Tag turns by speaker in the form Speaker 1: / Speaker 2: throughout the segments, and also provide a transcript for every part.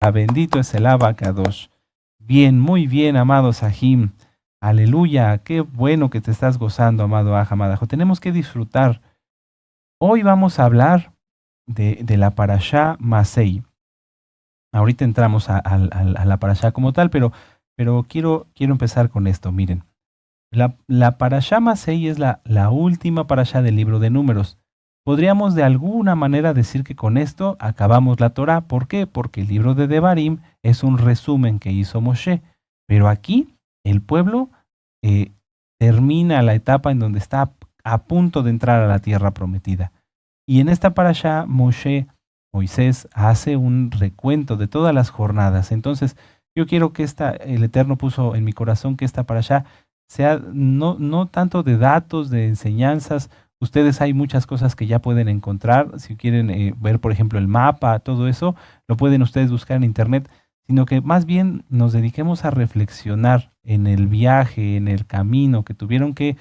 Speaker 1: Bendito es el Abacadosh. Bien, muy bien, amado Sahim. Aleluya, qué bueno que te estás gozando, amado Ajamadajo. Tenemos que disfrutar. Hoy vamos a hablar de la parashá Masei. Ahorita entramos a la parashá como tal, pero quiero empezar con esto. Miren, la parashá Masei es la última parashá del libro de Números. Podríamos de alguna manera decir que con esto acabamos la Torá. ¿Por qué? Porque el libro de Devarim es un resumen que hizo Moshe. Pero aquí el pueblo eh, termina la etapa en donde está a punto de entrar a la tierra prometida. Y en esta parashá Moisés hace un recuento de todas las jornadas. Entonces, yo quiero que el Eterno puso en mi corazón que esta parashá sea no tanto de datos, de enseñanzas. Ustedes hay muchas cosas que ya pueden encontrar. Si quieren ver, por ejemplo, el mapa, todo eso, lo pueden ustedes buscar en internet, sino que más bien nos dediquemos a reflexionar en el viaje, en el camino que tuvieron que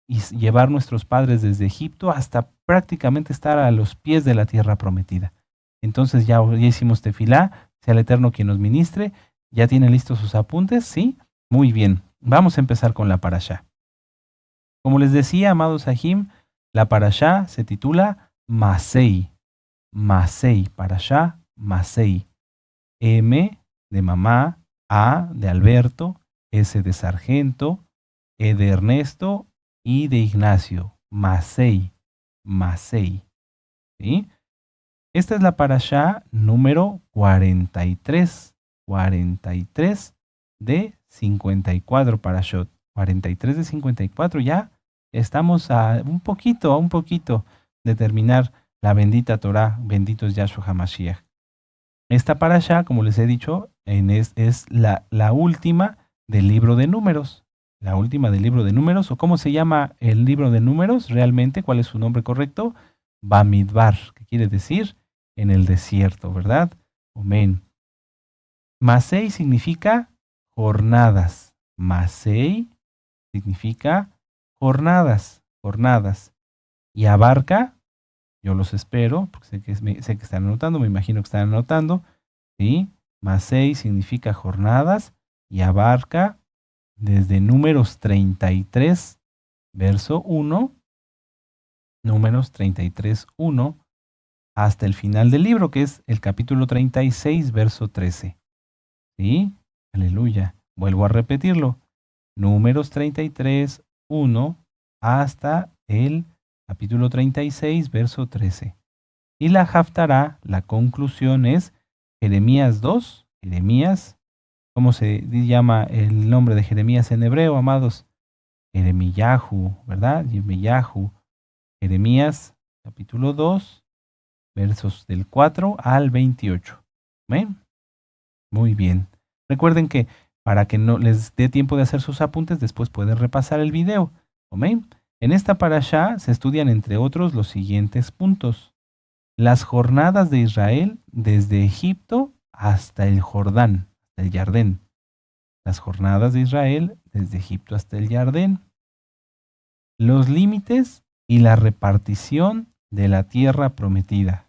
Speaker 1: llevar nuestros padres desde Egipto hasta prácticamente estar a los pies de la tierra prometida. Entonces ya hicimos tefilá, sea el Eterno quien nos ministre. ¿Ya tienen listos sus apuntes? ¿Sí? Muy bien. Vamos a empezar con la parashá. Como les decía, amados Sahim, la parashá se titula Masei. Masei, parashá Masei. M de mamá, A de Alberto, S de sargento, E de Ernesto y de Ignacio. Masei, Masei. ¿Sí? Esta es la parashá número 43. 43 de 54 parashot. 43 de 54, ya estamos a un poquito de terminar la bendita Torá. Bendito es Yahshua HaMashiach. Esta parashá, como les he dicho, es la última del libro de Números. La última del libro de Números, o cómo se llama el libro de Números realmente, cuál es su nombre correcto, Bamidbar, que quiere decir en el desierto, ¿verdad? Amén. Masei significa jornadas. Masei significa jornadas. Y abarca, yo los espero, porque sé que están anotando, me imagino que están anotando, ¿sí? Masei significa jornadas y abarca desde Números 33, verso 1, Números 33, 1, hasta el final del libro, que es el capítulo 36, verso 13. ¿Sí? Aleluya. Vuelvo a repetirlo. Números 33, 1, hasta el capítulo 36, verso 13. Y la Haftará, la conclusión es Jeremías 2. Jeremías, ¿cómo se llama el nombre de Jeremías en hebreo, amados? Jeremiyahu, ¿verdad? Jeremiyahu. Jeremías, capítulo 2, versos del 4 al 28. ¿Ven? Muy bien. Recuerden que para que no les dé tiempo de hacer sus apuntes, después pueden repasar el video. ¿Amén? En esta parashá se estudian, entre otros, los siguientes puntos. Las jornadas de Israel desde Egipto hasta el Jordán, hasta el Jardín. Las jornadas de Israel desde Egipto hasta el Jardín. Los límites y la repartición de la tierra prometida.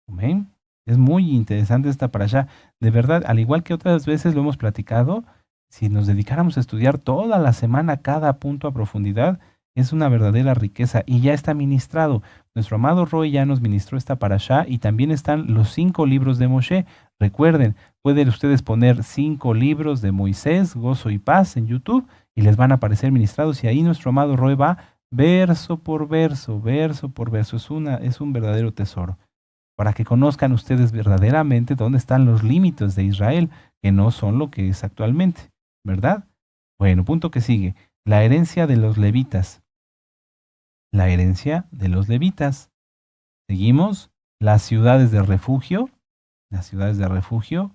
Speaker 1: Amén. Es muy interesante esta parashá. De verdad, al igual que otras veces lo hemos platicado, si nos dedicáramos a estudiar toda la semana cada punto a profundidad, es una verdadera riqueza y ya está ministrado. Nuestro amado Roy ya nos ministró esta parashá y también están los 5 libros de Moshe. Recuerden, pueden ustedes poner 5 libros de Moisés, gozo y paz en YouTube y les van a aparecer ministrados y ahí nuestro amado Roy va verso por verso, verso por verso. Es un verdadero tesoro, para que conozcan ustedes verdaderamente dónde están los límites de Israel, que no son lo que es actualmente, ¿verdad? Bueno, punto que sigue. La herencia de los levitas. La herencia de los levitas. Seguimos. Las ciudades de refugio. Las ciudades de refugio.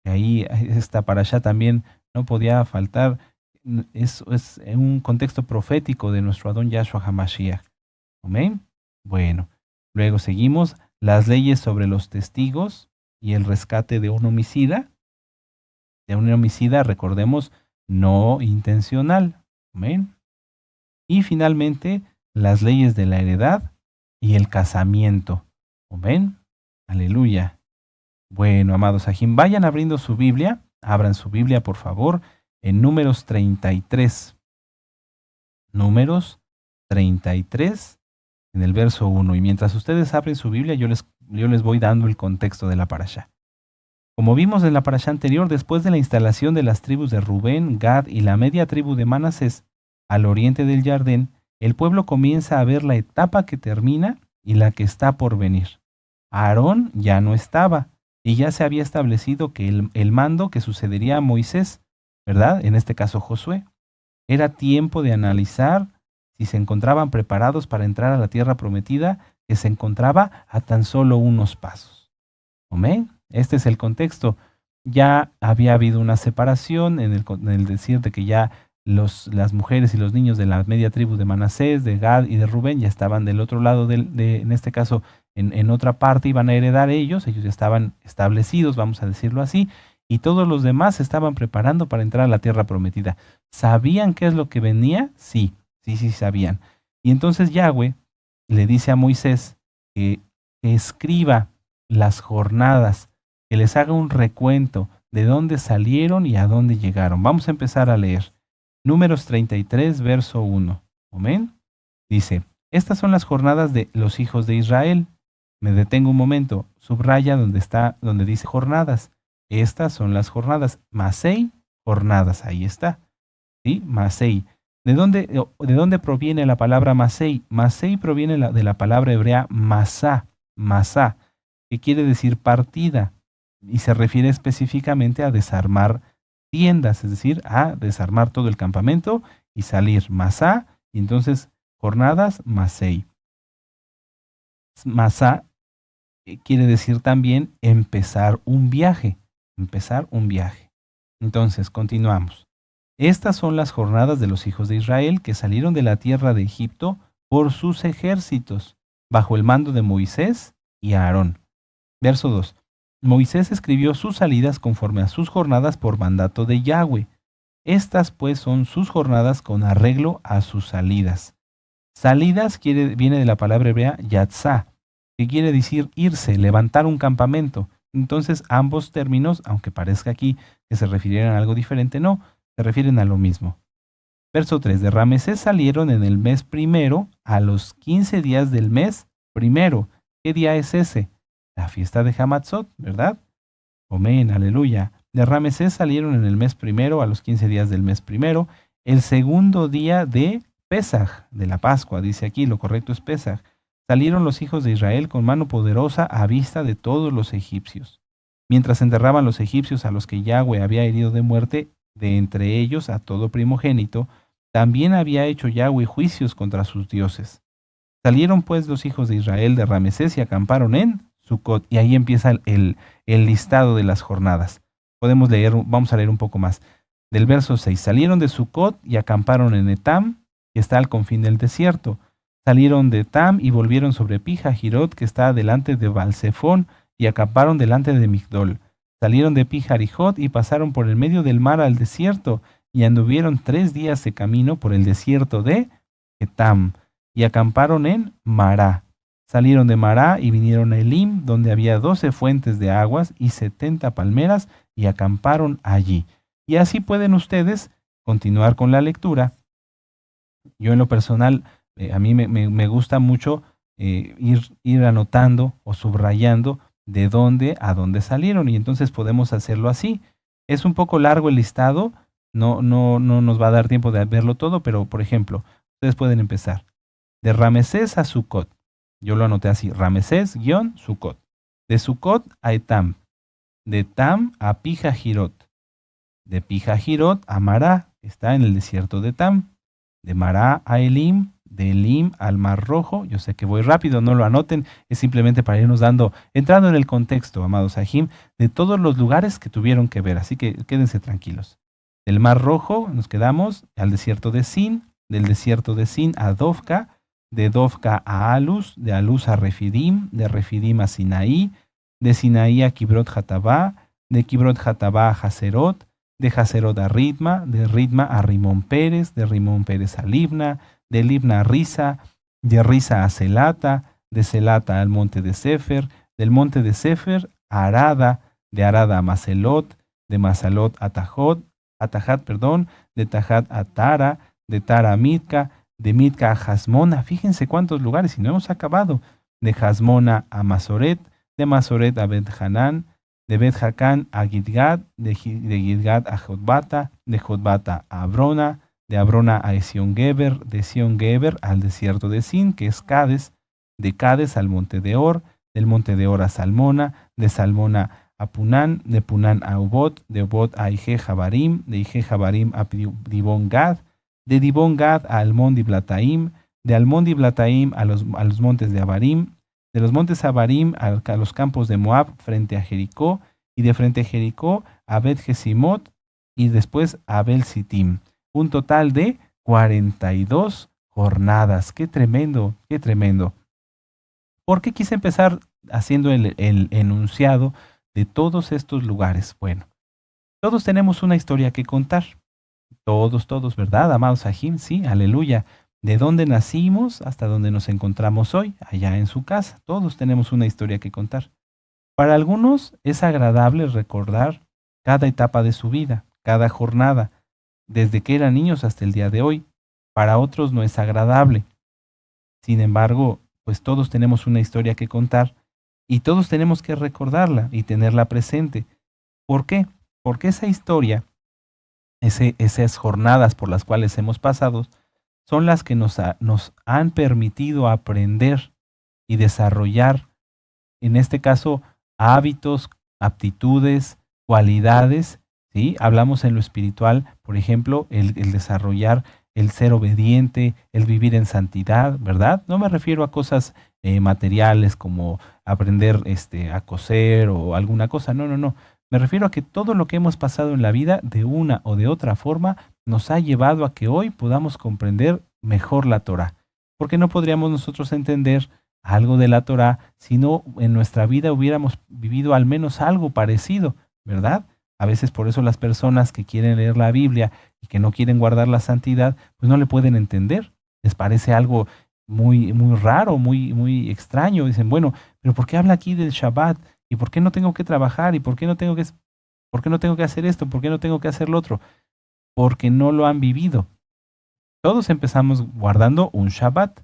Speaker 1: Que ahí esta parashá también no podía faltar. Es un contexto profético de nuestro Adón Yahshua HaMashiach. ¿Amén? Bueno, luego seguimos. Las leyes sobre los testigos y el rescate de un homicida. De un homicida, recordemos, no intencional. Amén. Y finalmente, las leyes de la heredad y el casamiento. Amén. Aleluya. Bueno, amados Ajim, vayan abriendo su Biblia, abran su Biblia por favor, en Números 33. Números 33, en el verso 1. Y mientras ustedes abren su Biblia, yo les voy dando el contexto de la parashá. Como vimos en la parashá anterior, después de la instalación de las tribus de Rubén, Gad y la media tribu de Manasés al oriente del Jardín, el pueblo comienza a ver la etapa que termina y la que está por venir. Aarón ya no estaba y ya se había establecido que el mando que sucedería a Moisés, ¿verdad? En este caso Josué. Era tiempo de analizar si se encontraban preparados para entrar a la tierra prometida, que se encontraba a tan solo unos pasos. ¿Amén? Este es el contexto. Ya había habido una separación en el decir de que ya las mujeres y los niños de la media tribu de Manasés, de Gad y de Rubén ya estaban del otro lado, en este caso en otra parte iban a heredar ellos ya estaban establecidos, vamos a decirlo así, y todos los demás se estaban preparando para entrar a la tierra prometida. ¿Sabían qué es lo que venía? Sí sabían. Y entonces Yahweh le dice a Moisés que escriba las jornadas, que les haga un recuento de dónde salieron y a dónde llegaron. Vamos a empezar a leer. Números 33, verso 1. Amén. Dice, estas son las jornadas de los hijos de Israel. Me detengo un momento, subraya donde dice jornadas. Estas son las jornadas. Masei, jornadas, ahí está. ¿Sí? Masei. ¿De dónde proviene la palabra Masei? Masei proviene de la palabra hebrea masá, que quiere decir partida, y se refiere específicamente a desarmar tiendas, es decir, a desarmar todo el campamento y salir. Masá, y entonces jornadas, Masei. Masá quiere decir también empezar un viaje. Entonces, continuamos. Estas son las jornadas de los hijos de Israel que salieron de la tierra de Egipto por sus ejércitos, bajo el mando de Moisés y Aarón. Verso 2. Moisés escribió sus salidas conforme a sus jornadas por mandato de Yahweh. Estas pues son sus jornadas con arreglo a sus salidas. Salidas viene de la palabra hebrea yatzá, que quiere decir irse, levantar un campamento. Entonces ambos términos, aunque parezca aquí que se refirieran a algo diferente, no, se refieren a lo mismo. Verso 3. De Ramesés salieron en el mes primero a los 15 días del mes primero. ¿Qué día es ese? La fiesta de Hamatzot, ¿verdad? Amén, aleluya. De Ramesés salieron en el mes primero a los 15 días del mes primero, el segundo día de Pesaj, de la Pascua, dice aquí, lo correcto es Pesaj. Salieron los hijos de Israel con mano poderosa a vista de todos los egipcios. Mientras enterraban los egipcios a los que Yahweh había herido de muerte, de entre ellos a todo primogénito, también había hecho Yahweh juicios contra sus dioses. Salieron pues los hijos de Israel de Ramesés y acamparon en Sucot. Y ahí empieza el listado de las jornadas. Vamos a leer un poco más. Del verso 6. Salieron de Sucot y acamparon en Etam, que está al confín del desierto. Salieron de Etam y volvieron sobre Pijahirot, que está delante de Balsefón, y acamparon delante de Migdol. Salieron de Pijarijot y pasaron por el medio del mar al desierto, y anduvieron 3 días de camino por el desierto de Etam, y acamparon en Mará. Salieron de Mará y vinieron a Elim, donde había 12 fuentes de aguas y 70 palmeras, y acamparon allí. Y así pueden ustedes continuar con la lectura. Yo en lo personal, a mí me gusta mucho ir anotando o subrayando de dónde a dónde salieron, y entonces podemos hacerlo así. Es un poco largo el listado, no nos va a dar tiempo de verlo todo, pero por ejemplo, ustedes pueden empezar. De Ramesés a Sucot. Yo lo anoté así, Ramesés-Sucot. De Sucot a Etam. De Etam a Pijahirot. De Pijahirot a Mará, que está en el desierto de Etam. De Mará a Elim. De Elim al Mar Rojo. Yo sé que voy rápido, no lo anoten, es simplemente para irnos entrando en el contexto, amados Ajim, de todos los lugares que tuvieron que ver, así que quédense tranquilos. Del Mar Rojo nos quedamos al desierto de Sin, del desierto de Sin a Dovka, de Dovka a Alus, de Alus a Refidim, de Refidim a Sinaí, de Sinaí a Kibrot Hatabá, de Kibrot Hatabá a Haserot, de Haserot a Ritma, de Ritma a Rimón Pérez, de Rimón Pérez a Libna, de Libna a Risa, de Risa a Celata, de Celata al monte de Sefer, del monte de Sefer Arada, de Arada a Maselot, de Masalot a Tahat, perdón, de Tahat a Tara, de Tara a Mitka, de Mitka a Jasmona. Fíjense cuántos lugares y no hemos acabado. De Jasmona a Masoret, de Masoret a Bet Hanán, de Bet Jacán a Gidgad, de Gidgad a Jotbata, de Jotbata a Abrona, de Abrona a Esión Geber, de Esión Geber al desierto de Sin, que es Cades, de Cades al monte de Or, del monte de Or a Salmona, de Salmona a Punán, de Punán a Obot, de Obot a Ije Jabarim, de Ije Jabarim a Dibón Gad, de Dibón Gad a Almón Diblataim, de Almón Diblataim a los montes de Abarim, de los montes Abarim a los campos de Moab frente a Jericó, y de frente a Jericó a Bet Jesimot, y después a Bel Sittim. Un total de 42 jornadas. ¡Qué tremendo! ¡Qué tremendo! ¿Por qué quise empezar haciendo el enunciado de todos estos lugares? Bueno, todos tenemos una historia que contar. Todos, ¿verdad? Amados Sahim, sí, aleluya. De dónde nacimos hasta donde nos encontramos hoy, allá en su casa. Todos tenemos una historia que contar. Para algunos es agradable recordar cada etapa de su vida, cada jornada, desde que eran niños hasta el día de hoy. Para otros no es agradable. Sin embargo, pues todos tenemos una historia que contar y todos tenemos que recordarla y tenerla presente. ¿Por qué? Porque esa historia, esas jornadas por las cuales hemos pasado, son las que nos han permitido aprender y desarrollar, en este caso, hábitos, aptitudes, cualidades, ¿sí? Hablamos en lo espiritual, por ejemplo, el desarrollar el ser obediente, el vivir en santidad, ¿verdad? No me refiero a cosas materiales como aprender a coser o alguna cosa, no. Me refiero a que todo lo que hemos pasado en la vida, de una o de otra forma, nos ha llevado a que hoy podamos comprender mejor la Torá. Porque no podríamos nosotros entender algo de la Torá si no en nuestra vida hubiéramos vivido al menos algo parecido, ¿verdad? A veces por eso las personas que quieren leer la Biblia y que no quieren guardar la santidad, pues no le pueden entender. Les parece algo muy, muy raro, muy extraño. Dicen, bueno, pero ¿por qué habla aquí del Shabbat? ¿Y por qué no tengo que trabajar? ¿Y por qué no tengo que hacer esto? ¿Por qué no tengo que hacer lo otro? Porque no lo han vivido. Todos empezamos guardando un Shabbat.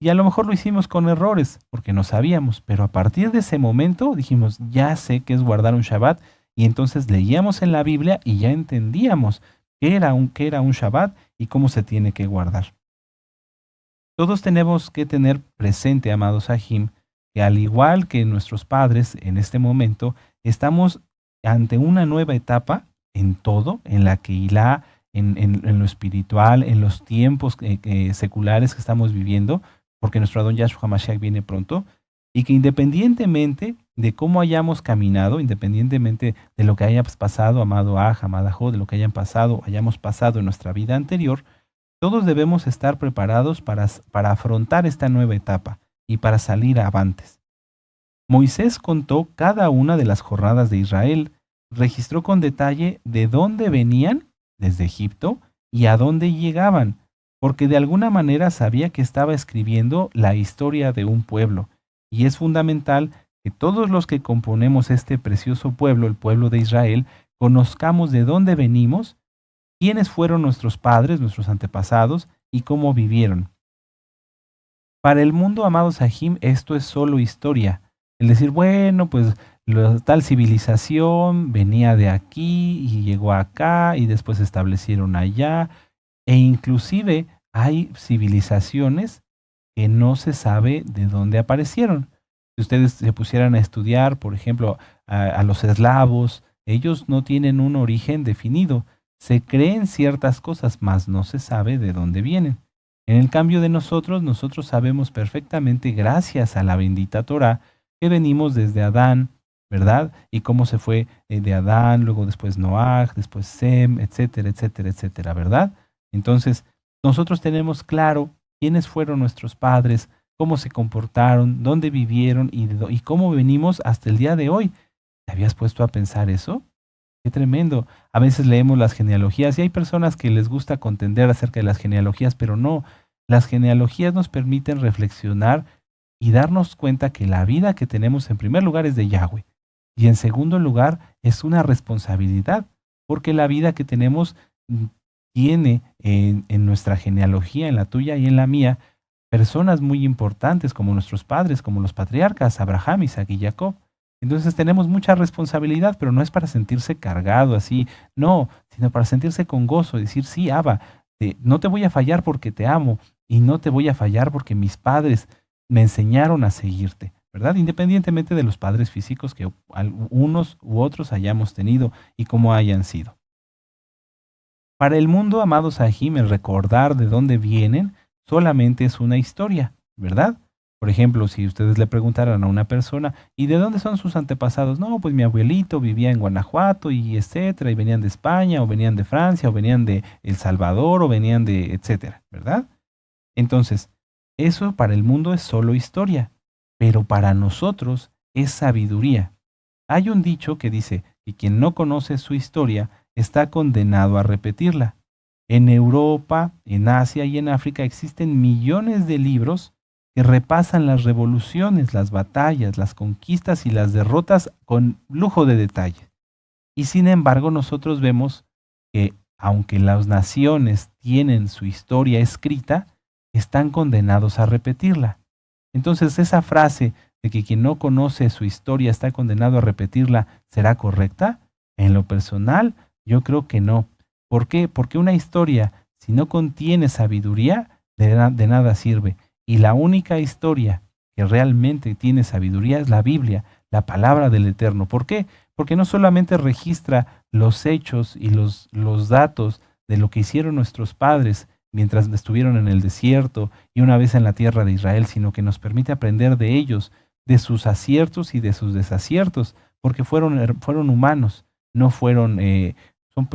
Speaker 1: Y a lo mejor lo hicimos con errores, porque no sabíamos. Pero a partir de ese momento dijimos, ya sé qué es guardar un Shabbat. Y entonces leíamos en la Biblia y ya entendíamos qué era un Shabbat y cómo se tiene que guardar. Todos tenemos que tener presente, amados Sahim, que al igual que nuestros padres en este momento, estamos ante una nueva etapa en todo, en la Keilah, en lo espiritual, en los tiempos seculares que estamos viviendo, porque nuestro Adón Yahshua Mashiach viene pronto, y que independientemente de cómo hayamos caminado, independientemente de lo que hayamos pasado, amado Aj, amada Jo, de lo que hayamos pasado en nuestra vida anterior, todos debemos estar preparados para afrontar esta nueva etapa y para salir avantes. Moisés contó cada una de las jornadas de Israel, registró con detalle de dónde venían, desde Egipto, y a dónde llegaban, porque de alguna manera sabía que estaba escribiendo la historia de un pueblo, y es fundamental que todos los que componemos este precioso pueblo, el pueblo de Israel, conozcamos de dónde venimos, quiénes fueron nuestros padres, nuestros antepasados, y cómo vivieron. Para el mundo, amado Sahim, esto es solo historia. El decir, bueno, pues tal civilización venía de aquí y llegó acá y después se establecieron allá. E inclusive hay civilizaciones que no se sabe de dónde aparecieron. Si ustedes se pusieran a estudiar, por ejemplo, a los eslavos, ellos no tienen un origen definido. Se creen ciertas cosas, mas no se sabe de dónde vienen. En el cambio de nosotros sabemos perfectamente, gracias a la bendita Torá, que venimos desde Adán, ¿verdad? Y cómo se fue de Adán, luego después Noaj, después Sem, etcétera, etcétera, etcétera, ¿verdad? Entonces, nosotros tenemos claro quiénes fueron nuestros padres, cómo se comportaron, dónde vivieron y cómo venimos hasta el día de hoy. ¿Te habías puesto a pensar eso? Qué tremendo. A veces leemos las genealogías y hay personas que les gusta contender acerca de las genealogías, pero no. Las genealogías nos permiten reflexionar y darnos cuenta que la vida que tenemos en primer lugar es de Yahweh. Y en segundo lugar, es una responsabilidad, porque la vida que tenemos tiene en nuestra genealogía, en la tuya y en la mía, personas muy importantes como nuestros padres, como los patriarcas, Abraham, Isaac y Jacob. Entonces tenemos mucha responsabilidad, pero no es para sentirse cargado así, no, sino para sentirse con gozo, decir, sí, Abba, no te voy a fallar porque te amo y no te voy a fallar porque mis padres me enseñaron a seguirte, ¿verdad? Independientemente de los padres físicos que unos u otros hayamos tenido y cómo hayan sido. Para el mundo, amados Sahim, el recordar de dónde vienen solamente es una historia, ¿verdad? Por ejemplo, si ustedes le preguntaran a una persona, ¿y de dónde son sus antepasados? No, pues mi abuelito vivía en Guanajuato y etcétera, y venían de España, o venían de Francia, o venían de El Salvador, o venían de etcétera, ¿verdad? Entonces, eso para el mundo es solo historia, pero para nosotros es sabiduría. Hay un dicho que dice que quien no conoce su historia está condenado a repetirla. En Europa, en Asia y en África existen millones de libros que repasan las revoluciones, las batallas, las conquistas y las derrotas con lujo de detalle. Y sin embargo, nosotros vemos que aunque las naciones tienen su historia escrita, están condenados a repetirla. Entonces, esa frase de que quien no conoce su historia está condenado a repetirla, ¿será correcta? En lo personal, yo creo que no. ¿Por qué? Porque una historia, si no contiene sabiduría, de nada sirve. Y la única historia que realmente tiene sabiduría es la Biblia, la palabra del Eterno. ¿Por qué? Porque no solamente registra los hechos y los datos de lo que hicieron nuestros padres mientras estuvieron en el desierto y una vez en la tierra de Israel, sino que nos permite aprender de ellos, de sus aciertos y de sus desaciertos, porque fueron humanos, no fueron,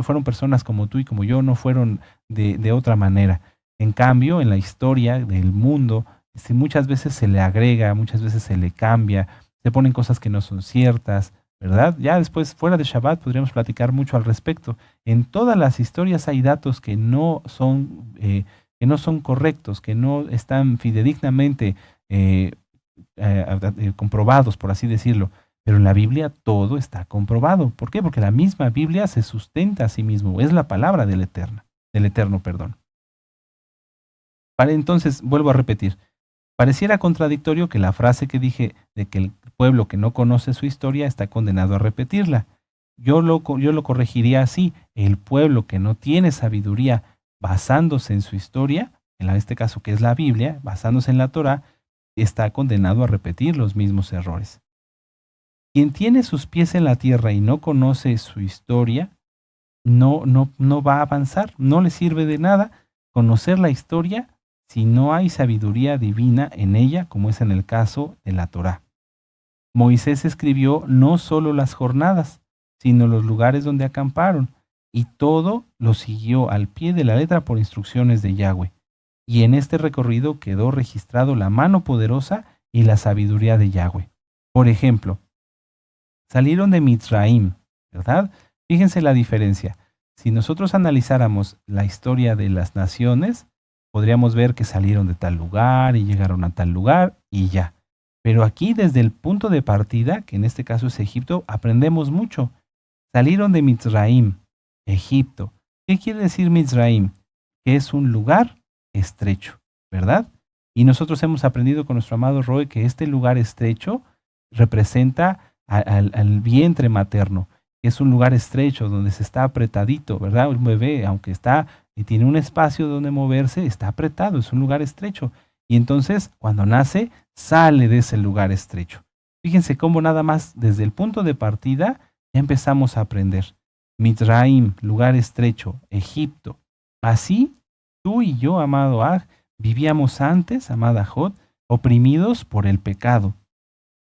Speaker 1: fueron personas como tú y como yo, no fueron de otra manera. En cambio, en la historia del mundo, muchas veces se le agrega, muchas veces se le cambia, se ponen cosas que no son ciertas, ¿verdad? Ya después, fuera de Shabbat, podríamos platicar mucho al respecto. En todas las historias hay datos que no son correctos, que no están fidedignamente comprobados, por así decirlo. Pero en la Biblia todo está comprobado. ¿Por qué? Porque la misma Biblia se sustenta a sí mismo. Es la palabra del Eterno, perdón. Entonces, vuelvo a repetir. Pareciera contradictorio que la frase que dije de que el pueblo que no conoce su historia está condenado a repetirla. Yo lo corregiría así. El pueblo que no tiene sabiduría basándose en su historia, en este caso que es la Biblia, basándose en la Torah, está condenado a repetir los mismos errores. Quien tiene sus pies en la tierra y no conoce su historia, no va a avanzar, no le sirve de nada conocer la historia si no hay sabiduría divina en ella, como es en el caso de la Torá. Moisés escribió no solo las jornadas, sino los lugares donde acamparon, y todo lo siguió al pie de la letra por instrucciones de Yahweh. Y en este recorrido quedó registrado la mano poderosa y la sabiduría de Yahweh. Por ejemplo, salieron de Mitzraim, ¿verdad? Fíjense la diferencia. Si nosotros analizáramos la historia de las naciones, podríamos ver que salieron de tal lugar y llegaron a tal lugar y ya. Pero aquí desde el punto de partida, que en este caso es Egipto, aprendemos mucho. Salieron de Mitzraim, Egipto. ¿Qué quiere decir Mitzraim? Que es un lugar estrecho, ¿verdad? Y nosotros hemos aprendido con nuestro amado Roy que este lugar estrecho representa al vientre materno, que es un lugar estrecho donde se está apretadito, ¿verdad? Un bebé, aunque está y tiene un espacio donde moverse, está apretado, es un lugar estrecho. Y entonces, cuando nace, sale de ese lugar estrecho. Fíjense cómo nada más desde el punto de partida ya empezamos a aprender. Mitzraim, lugar estrecho, Egipto. Así, tú y yo, amado Aj, vivíamos antes, amada Jod, oprimidos por el pecado.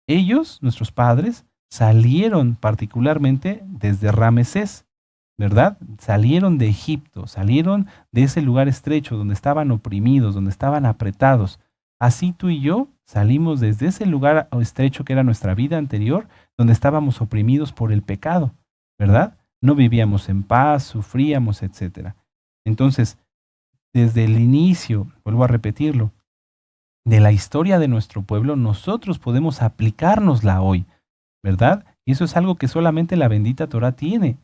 Speaker 1: Ellos, nuestros padres, salieron particularmente desde Ramesés, ¿verdad? Salieron de Egipto, salieron de ese lugar estrecho donde estaban oprimidos, donde estaban apretados. Así tú y yo salimos desde ese lugar estrecho que era nuestra vida anterior, donde estábamos oprimidos por el pecado, ¿verdad? No vivíamos en paz, sufríamos, etc. Entonces, desde el inicio, vuelvo a repetirlo, de la historia de nuestro pueblo, nosotros podemos aplicárnosla hoy, ¿verdad? Y eso es algo que solamente la bendita Torah tiene.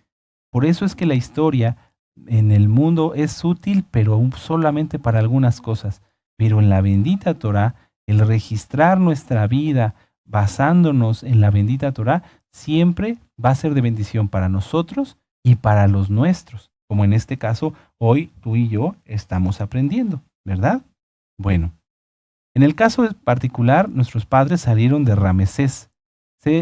Speaker 1: Por eso es que la historia en el mundo es útil, pero solamente para algunas cosas. Pero en la bendita Torah, el registrar nuestra vida basándonos en la bendita Torah, siempre va a ser de bendición para nosotros y para los nuestros. Como en este caso, hoy tú y yo estamos aprendiendo, ¿verdad? Bueno, en el caso particular, nuestros padres salieron de Ramesés.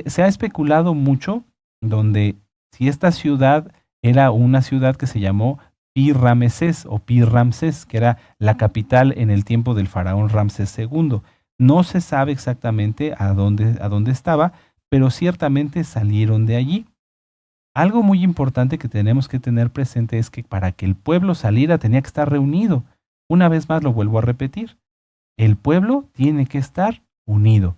Speaker 1: Se ha especulado mucho donde si esta ciudad era una ciudad que se llamó Pi-Ramesés o Pi-Ramsés, que era la capital en el tiempo del faraón Ramsés segundo. No se sabe exactamente a dónde estaba, pero ciertamente salieron de allí. Algo muy importante que tenemos que tener presente es que para que el pueblo saliera tenía que estar reunido. Una vez más lo vuelvo a repetir. El pueblo tiene que estar unido.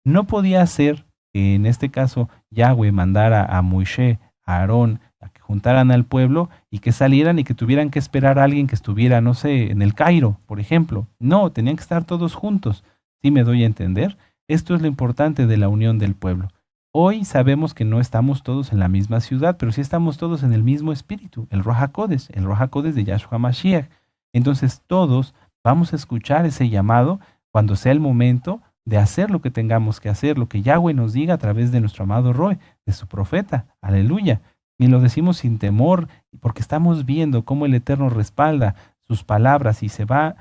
Speaker 1: No podía ser que en este caso Yahweh mandara a Moisés, a Aarón, a que juntaran al pueblo y que salieran y que tuvieran que esperar a alguien que estuviera, no sé, en el Cairo, por ejemplo. No, tenían que estar todos juntos. ¿Sí me doy a entender? Esto es lo importante de la unión del pueblo. Hoy sabemos que no estamos todos en la misma ciudad, pero sí estamos todos en el mismo espíritu, el Ruach HaKodesh de Yahshua Mashiach. Entonces todos vamos a escuchar ese llamado cuando sea el momento de hacer lo que tengamos que hacer, lo que Yahweh nos diga a través de nuestro amado Roe, de su profeta. Aleluya. Y lo decimos sin temor, porque estamos viendo cómo el Eterno respalda sus palabras y se va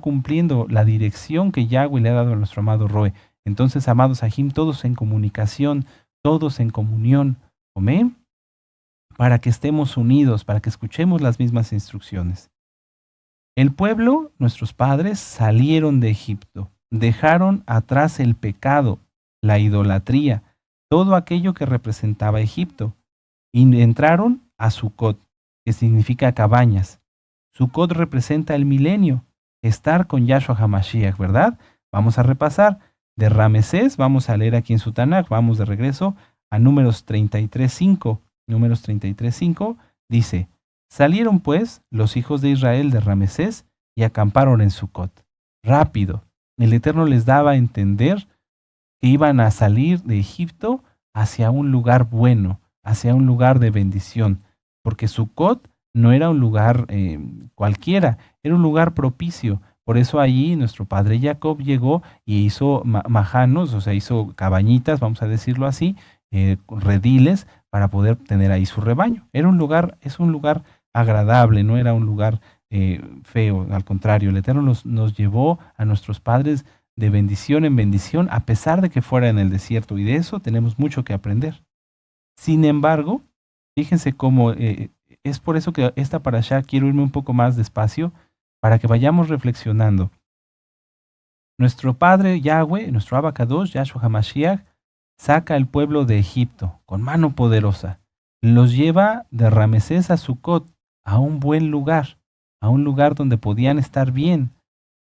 Speaker 1: cumpliendo la dirección que Yahweh le ha dado a nuestro amado Roe. Entonces, amados Ajim, todos en comunicación, todos en comunión. Amén. Para que estemos unidos, para que escuchemos las mismas instrucciones. El pueblo, nuestros padres, salieron de Egipto, dejaron atrás el pecado, la idolatría, todo aquello que representaba Egipto, y entraron a Sucot, que significa cabañas. Sucot representa el milenio, estar con Yahshua HaMashiach, ¿verdad? Vamos a repasar. De Ramesés, vamos a leer aquí en su Tanakh, vamos de regreso a Números 33.5. Números 33.5 dice: salieron pues los hijos de Israel de Ramesés y acamparon en Sucot. Rápido, el Eterno les daba a entender que iban a salir de Egipto hacia un lugar bueno, hacia un lugar de bendición, porque Sucot no era un lugar cualquiera, era un lugar propicio. Por eso allí nuestro padre Jacob llegó y hizo majanos, o sea, hizo cabañitas, vamos a decirlo así, rediles, para poder tener ahí su rebaño. Es un lugar agradable, no era un lugar feo, al contrario, el Eterno nos llevó a nuestros padres de bendición en bendición, a pesar de que fuera en el desierto, y de eso tenemos mucho que aprender. Sin embargo, fíjense cómo, es por eso que esta parashá quiero irme un poco más despacio, para que vayamos reflexionando. Nuestro Padre Yahweh, nuestro Abacadosh, Yahshua HaMashiach, saca al pueblo de Egipto con mano poderosa. Los lleva de Ramesés a Sucot, a un buen lugar, a un lugar donde podían estar bien.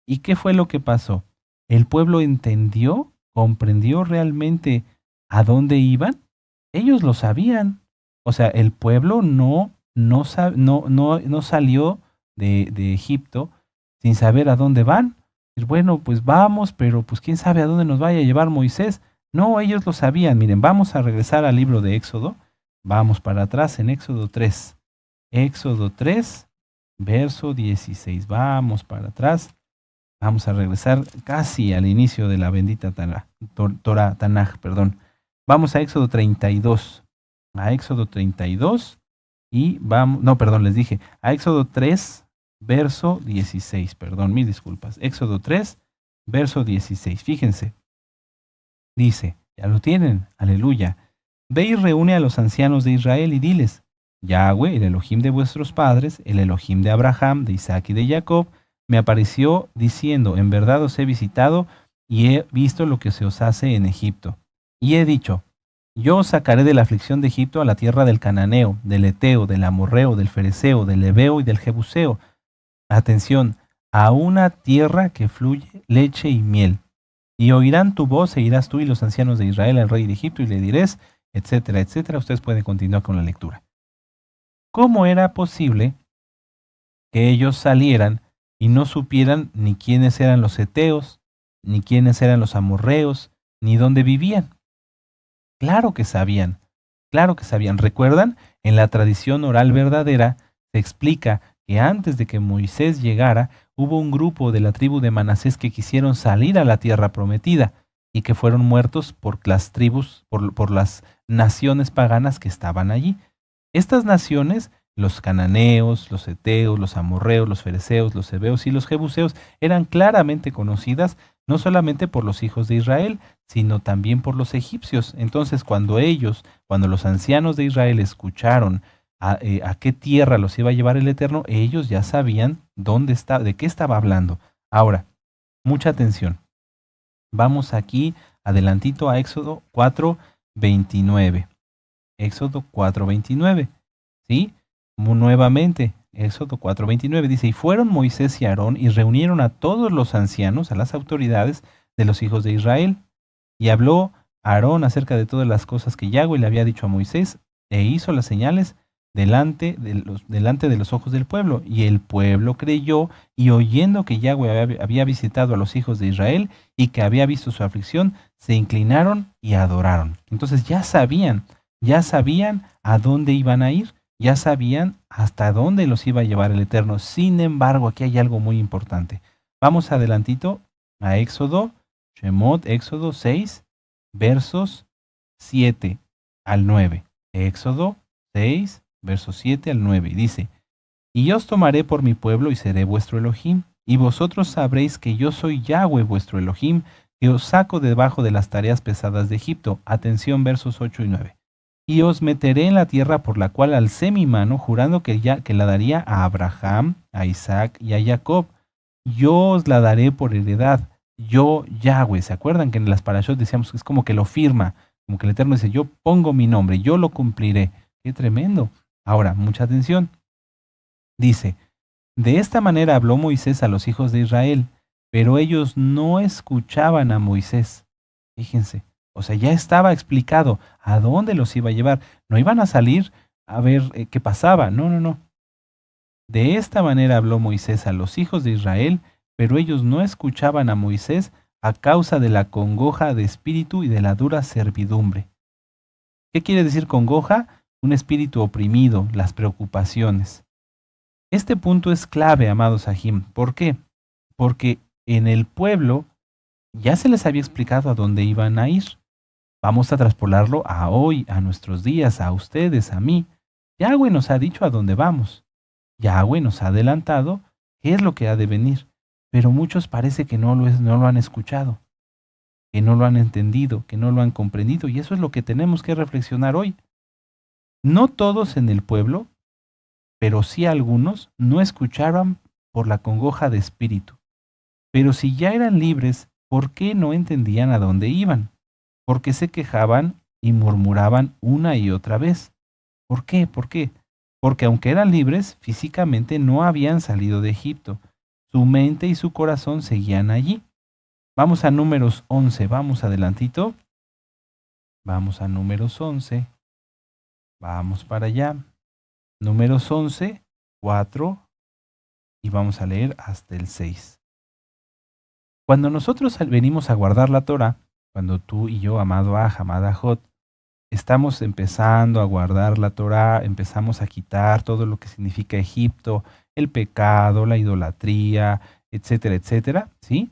Speaker 1: ¿Y qué fue lo que pasó? ¿El pueblo entendió, comprendió realmente a dónde iban? Ellos lo sabían. O sea, el pueblo no salió de Egipto sin saber a dónde van. Y bueno, pues vamos, pero pues quién sabe a dónde nos vaya a llevar Moisés. No, ellos lo sabían. Miren, vamos a regresar al libro de Éxodo. Vamos para atrás en Éxodo 3. Éxodo 3, verso 16. Vamos para atrás. Vamos a regresar casi al inicio de la bendita Tanaj, perdón. Vamos a Éxodo 32. A Éxodo 32 y vamos, no, perdón, les dije, a Éxodo 3, verso 16, perdón, mil disculpas. Éxodo 3, verso 16. Fíjense. Dice, ya lo tienen, aleluya. Ve y reúne a los ancianos de Israel y diles: Yahweh, el Elohim de vuestros padres, el Elohim de Abraham, de Isaac y de Jacob, me apareció diciendo: en verdad os he visitado y he visto lo que se os hace en Egipto. Y he dicho: yo os sacaré de la aflicción de Egipto a la tierra del Cananeo, del Eteo, del Amorreo, del Fereceo, del Ebeo y del Jebuseo. Atención, a una tierra que fluye leche y miel. Y oirán tu voz e irás tú y los ancianos de Israel al rey de Egipto y le diréis, etcétera, etcétera. Ustedes pueden continuar con la lectura. ¿Cómo era posible que ellos salieran y no supieran ni quiénes eran los eteos, ni quiénes eran los amorreos, ni dónde vivían? Claro que sabían, Claro que sabían. ¿Recuerdan? En la tradición oral verdadera se explica que antes de que Moisés llegara, hubo un grupo de la tribu de Manasés que quisieron salir a la tierra prometida y que fueron muertos por las tribus, por las naciones paganas que estaban allí. Estas naciones, los cananeos, los heteos, los amorreos, los fereceos, los heveos y los jebuseos, eran claramente conocidas no solamente por los hijos de Israel, sino también por los egipcios. Entonces, cuando los ancianos de Israel escucharon a qué tierra los iba a llevar el Eterno, ellos ya sabían de qué estaba hablando. Ahora, mucha atención. Vamos aquí adelantito a Éxodo 4:29. Éxodo 4:29. ¿Sí? Nuevamente, Éxodo 4:29 dice, y fueron Moisés y Aarón y reunieron a todos los ancianos, a las autoridades de los hijos de Israel. Y habló Aarón acerca de todas las cosas que Yahweh le había dicho a Moisés, e hizo las señales delante de los ojos del pueblo. Y el pueblo creyó, y oyendo que Yahweh había visitado a los hijos de Israel y que había visto su aflicción, se inclinaron y adoraron. Entonces ya sabían a dónde iban a ir, ya sabían hasta dónde los iba a llevar el Eterno. Sin embargo, aquí hay algo muy importante. Vamos adelantito a Éxodo 6, versos 7 al 9. Éxodo 6, versos 7 al 9. Dice, y yo os tomaré por mi pueblo y seré vuestro Elohim, y vosotros sabréis que yo soy Yahweh vuestro Elohim, que os saco debajo de las tareas pesadas de Egipto. Atención, versos 8 y 9. Y os meteré en la tierra por la cual alcé mi mano, jurando que la daría a Abraham, a Isaac y a Jacob. Yo os la daré por heredad. Yo, Yahweh. ¿Se acuerdan que en las parashot decíamos que es como que lo firma? Como que el Eterno dice, yo pongo mi nombre, yo lo cumpliré. ¡Qué tremendo! Ahora, mucha atención. Dice, de esta manera habló Moisés a los hijos de Israel, pero ellos no escuchaban a Moisés. Fíjense. O sea, ya estaba explicado a dónde los iba a llevar. No iban a salir a ver qué pasaba. No, no, no. De esta manera habló Moisés a los hijos de Israel, pero ellos no escuchaban a Moisés a causa de la congoja de espíritu y de la dura servidumbre. ¿Qué quiere decir congoja? Un espíritu oprimido, las preocupaciones. Este punto es clave, amados Sahim. ¿Por qué? Porque en el pueblo ya se les había explicado a dónde iban a ir. Vamos a traspolarlo a hoy, a nuestros días, a ustedes, a mí. Yahweh nos ha dicho a dónde vamos. Yahweh nos ha adelantado qué es lo que ha de venir. Pero muchos parece que no lo han escuchado, que no lo han entendido, que no lo han comprendido. Y eso es lo que tenemos que reflexionar hoy. No todos en el pueblo, pero sí algunos, no escucharon por la congoja de espíritu. Pero si ya eran libres, ¿por qué no entendían a dónde iban? Porque se quejaban y murmuraban una y otra vez. ¿Por qué? ¿Por qué? Porque aunque eran libres, físicamente no habían salido de Egipto. Su mente y su corazón seguían allí. Vamos a Números 11, vamos adelantito. Vamos a Números 11. Vamos para allá. Números 11, 4, y vamos a leer hasta el 6. Cuando nosotros venimos a guardar la Torah, cuando tú y yo, amado Aj, amada Jot, estamos empezando a guardar la Torah, empezamos a quitar todo lo que significa Egipto, el pecado, la idolatría, etcétera, etcétera, ¿sí?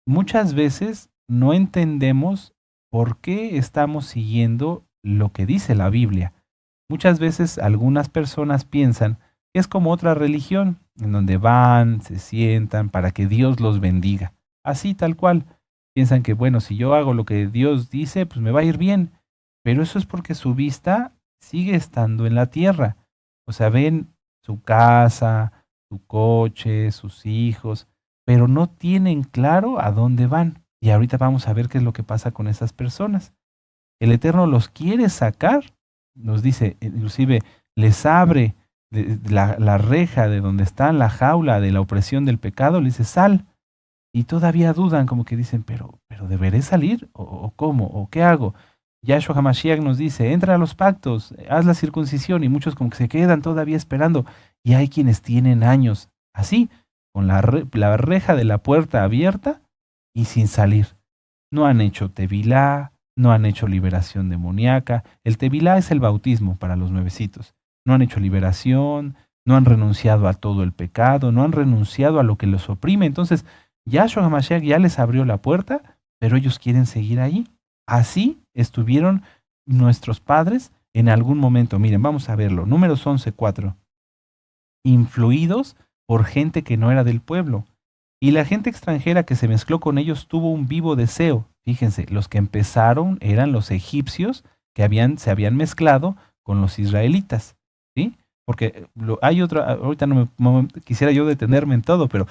Speaker 1: Muchas veces no entendemos por qué estamos siguiendo lo que dice la Biblia. Muchas veces algunas personas piensan que es como otra religión, en donde van, se sientan para que Dios los bendiga. Así, tal cual. Piensan que, bueno, si yo hago lo que Dios dice, pues me va a ir bien. Pero eso es porque su vista sigue estando en la tierra. O sea, ven su casa, su coche, sus hijos, pero no tienen claro a dónde van. Y ahorita vamos a ver qué es lo que pasa con esas personas. El Eterno los quiere sacar, nos dice, inclusive les abre la reja de donde está la jaula de la opresión del pecado, le dice, sal. Y todavía dudan, como que dicen, pero ¿deberé salir? ¿O cómo? ¿O qué hago? Yahshua HaMashiach nos dice, entra a los pactos, haz la circuncisión, y muchos como que se quedan todavía esperando. Y hay quienes tienen años así, con la reja de la puerta abierta y sin salir. No han hecho tevilá, no han hecho liberación demoníaca. El Tevilá es el bautismo para los nuevecitos. No han hecho liberación, no han renunciado a todo el pecado, no han renunciado a lo que los oprime. Entonces, Yahshua HaMashiach ya les abrió la puerta, pero ellos quieren seguir ahí. Así estuvieron nuestros padres en algún momento. Miren, vamos a verlo. Números 11:4. Influidos por gente que no era del pueblo. Y la gente extranjera que se mezcló con ellos tuvo un vivo deseo. Fíjense, los que empezaron eran los egipcios que se habían mezclado con los israelitas, ¿sí? Porque hay otra, ahorita no quisiera yo detenerme en todo, pero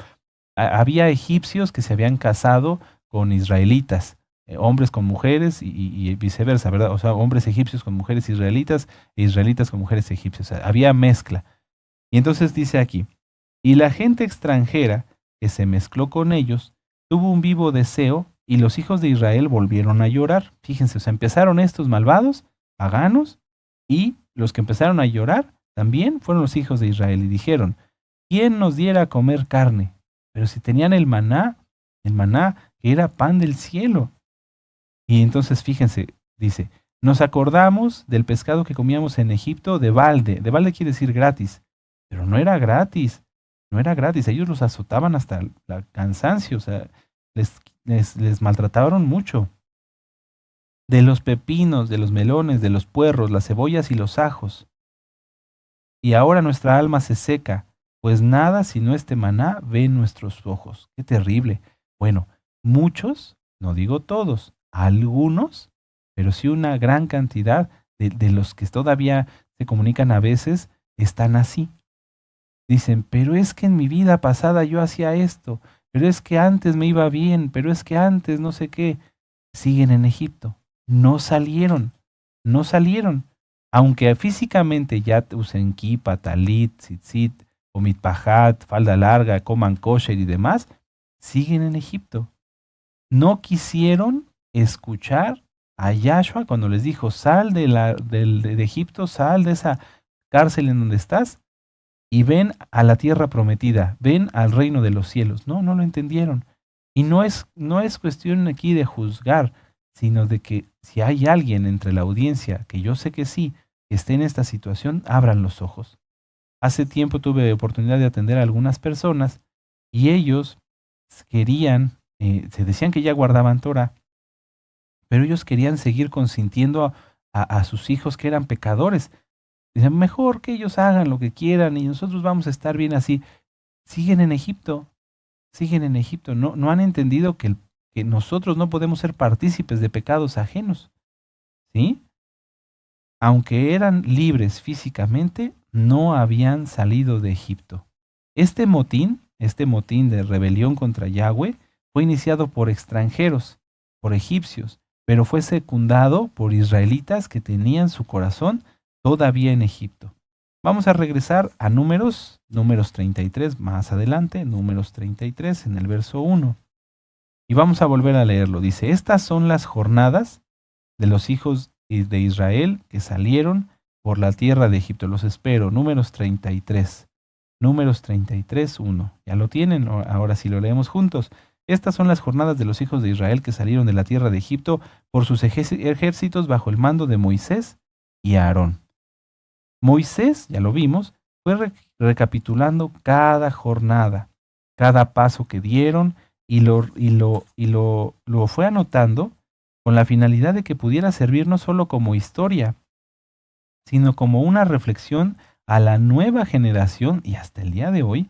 Speaker 1: había egipcios que se habían casado con israelitas, hombres con mujeres y viceversa, ¿verdad? O sea, hombres egipcios con mujeres israelitas e israelitas con mujeres egipcias. O sea, había mezcla. Y entonces dice aquí, y la gente extranjera que se mezcló con ellos tuvo un vivo deseo y los hijos de Israel volvieron a llorar. Fíjense, o sea, empezaron estos malvados, paganos, y los que empezaron a llorar también fueron los hijos de Israel y dijeron, ¿quién nos diera a comer carne? Pero si tenían el maná que era pan del cielo. Y entonces fíjense, dice, nos acordamos del pescado que comíamos en Egipto de balde. De balde quiere decir gratis, pero no era gratis. No era gratis, ellos los azotaban hasta el cansancio, o sea, les maltrataron mucho. De los pepinos, de los melones, de los puerros, las cebollas y los ajos. Y ahora nuestra alma se seca, pues nada sino este maná ve en nuestros ojos. Qué terrible. Bueno, muchos, no digo todos, algunos, pero sí una gran cantidad de los que todavía se comunican a veces, están así. Dicen, pero es que en mi vida pasada yo hacía esto, pero es que antes me iba bien, pero es que antes no sé qué. Siguen en Egipto. No salieron, no salieron. Aunque físicamente ya usen kipa, talit, tzitzit, o mitpahat, falda larga, coman kosher y demás, siguen en Egipto. No quisieron escuchar a Yahshua cuando les dijo, sal de Egipto, sal de esa cárcel en donde estás, y ven a la tierra prometida, ven al reino de los cielos. No, no lo entendieron. Y no es cuestión aquí de juzgar, sino de que si hay alguien entre la audiencia, que yo sé que sí, que esté en esta situación, abran los ojos. Hace tiempo tuve oportunidad de atender a algunas personas y ellos querían, se decían que ya guardaban Torah, pero ellos querían seguir consintiendo a sus hijos que eran pecadores. Dicen, mejor que ellos hagan lo que quieran y nosotros vamos a estar bien así. Siguen en Egipto, no han entendido que nosotros no podemos ser partícipes de pecados ajenos, ¿sí? Aunque eran libres físicamente, no habían salido de Egipto. Este motín de rebelión contra Yahweh, fue iniciado por extranjeros, por egipcios, pero fue secundado por israelitas que tenían su corazón todavía en Egipto. Vamos a regresar a Números 33, más adelante, Números 33, en el verso 1. Y vamos a volver a leerlo. Dice, estas son las jornadas de los hijos de Israel que salieron por la tierra de Egipto. Los espero. Números 33. Números 33, 1. ¿Ya lo tienen? Ahora sí lo leemos juntos. Estas son las jornadas de los hijos de Israel que salieron de la tierra de Egipto por sus ejércitos bajo el mando de Moisés y Aarón. Moisés, ya lo vimos, fue recapitulando cada jornada, cada paso que dieron y lo fue anotando con la finalidad de que pudiera servir no solo como historia, sino como una reflexión a la nueva generación y hasta el día de hoy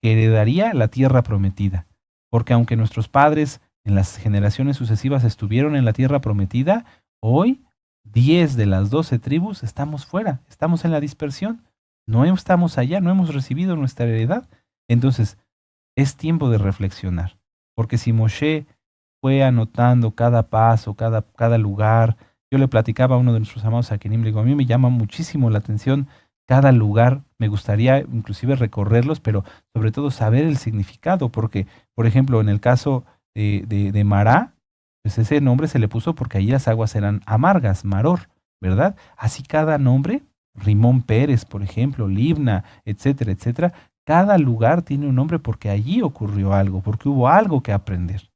Speaker 1: que heredaría la tierra prometida. Porque aunque nuestros padres en las generaciones sucesivas estuvieron en la tierra prometida, hoy 10 de las 12 tribus estamos fuera, estamos en la dispersión, no estamos allá, no hemos recibido nuestra heredad. Entonces, es tiempo de reflexionar, porque si Moshe fue anotando cada paso, cada lugar, yo le platicaba a uno de nuestros amados a Kenim, le digo, a mí me llama muchísimo la atención cada lugar, me gustaría inclusive recorrerlos, pero sobre todo saber el significado, porque, por ejemplo, en el caso de Mará, pues ese nombre se le puso porque allí las aguas eran amargas, Maror, ¿verdad? Así cada nombre, Rimón Pérez, por ejemplo, Libna, etcétera, etcétera, cada lugar tiene un nombre porque allí ocurrió algo, porque hubo algo que aprender.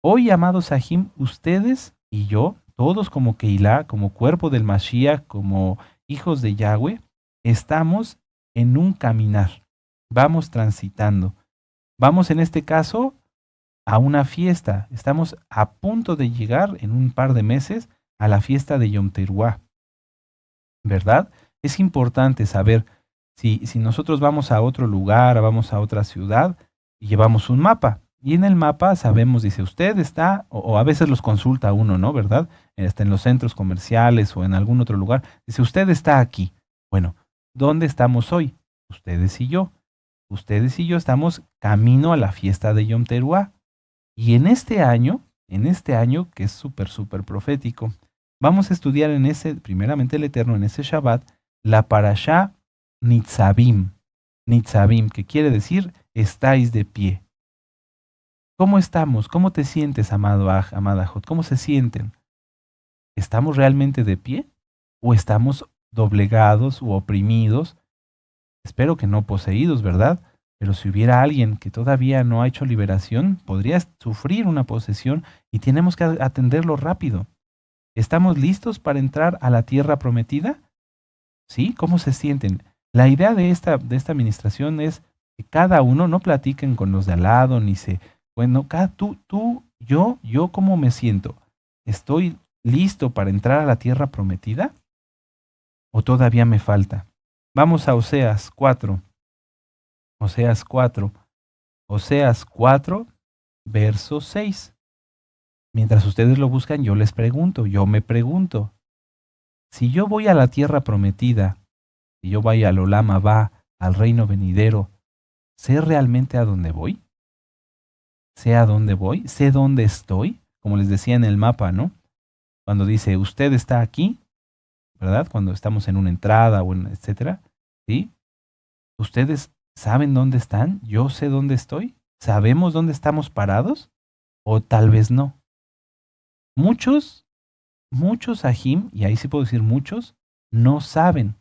Speaker 1: Hoy, amados Sahim, ustedes y yo, todos como Keilah, como cuerpo del Mashiach, como hijos de Yahweh, estamos en un caminar, vamos transitando. Vamos en este caso a una fiesta, estamos a punto de llegar en un par de meses a la fiesta de Yom Teruah, ¿verdad? Es importante saber si nosotros vamos a otro lugar, vamos a otra ciudad, y llevamos un mapa. Y en el mapa sabemos, dice, usted está, o a veces los consulta uno, ¿no? ¿Verdad? Está en los centros comerciales o en algún otro lugar. Dice, usted está aquí. Bueno, ¿dónde estamos hoy? Ustedes y yo. Ustedes y yo estamos camino a la fiesta de Yom Teruah. Y en este año, que es súper, súper profético, vamos a estudiar en ese, primeramente el Eterno, en ese Shabbat, la parashá Nitzavim. Nitzavim, que quiere decir, estáis de pie. ¿Cómo estamos? ¿Cómo te sientes, amado Aj, amada Jot? ¿Cómo se sienten? ¿Estamos realmente de pie? ¿O estamos doblegados u oprimidos? Espero que no poseídos, ¿verdad? Pero si hubiera alguien que todavía no ha hecho liberación, podría sufrir una posesión y tenemos que atenderlo rápido. ¿Estamos listos para entrar a la tierra prometida? ¿Sí? ¿Cómo se sienten? La idea de esta administración es que cada uno no platiquen con los de al lado, ni se... Bueno, yo, ¿cómo me siento? ¿Estoy listo para entrar a la tierra prometida? ¿O todavía me falta? Vamos a Oseas 4. Oseas 4. Oseas 4, verso 6. Mientras ustedes lo buscan, yo me pregunto, si yo voy a la tierra prometida, si yo voy al Olam Abba, al reino venidero, ¿sé realmente a dónde voy? ¿Sé a dónde voy? ¿Sé dónde estoy? Como les decía en el mapa, ¿no? Cuando dice, usted está aquí, ¿verdad? Cuando estamos en una entrada o en etcétera, ¿sí? ¿Ustedes saben dónde están? ¿Yo sé dónde estoy? ¿Sabemos dónde estamos parados? ¿O tal vez no? Muchos ajim, y ahí sí puedo decir muchos, no saben.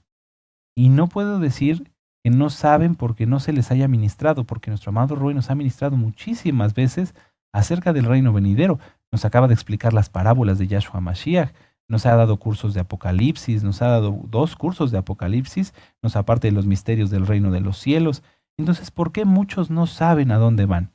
Speaker 1: Y no puedo decir que no saben porque no se les haya ministrado, porque nuestro amado Roy nos ha ministrado muchísimas veces acerca del reino venidero. Nos acaba de explicar las parábolas de Yahshua Mashiach, nos ha dado cursos de Apocalipsis, nos ha dado 2 cursos de Apocalipsis, nos aparte de los misterios del reino de los cielos. Entonces, ¿por qué muchos no saben a dónde van?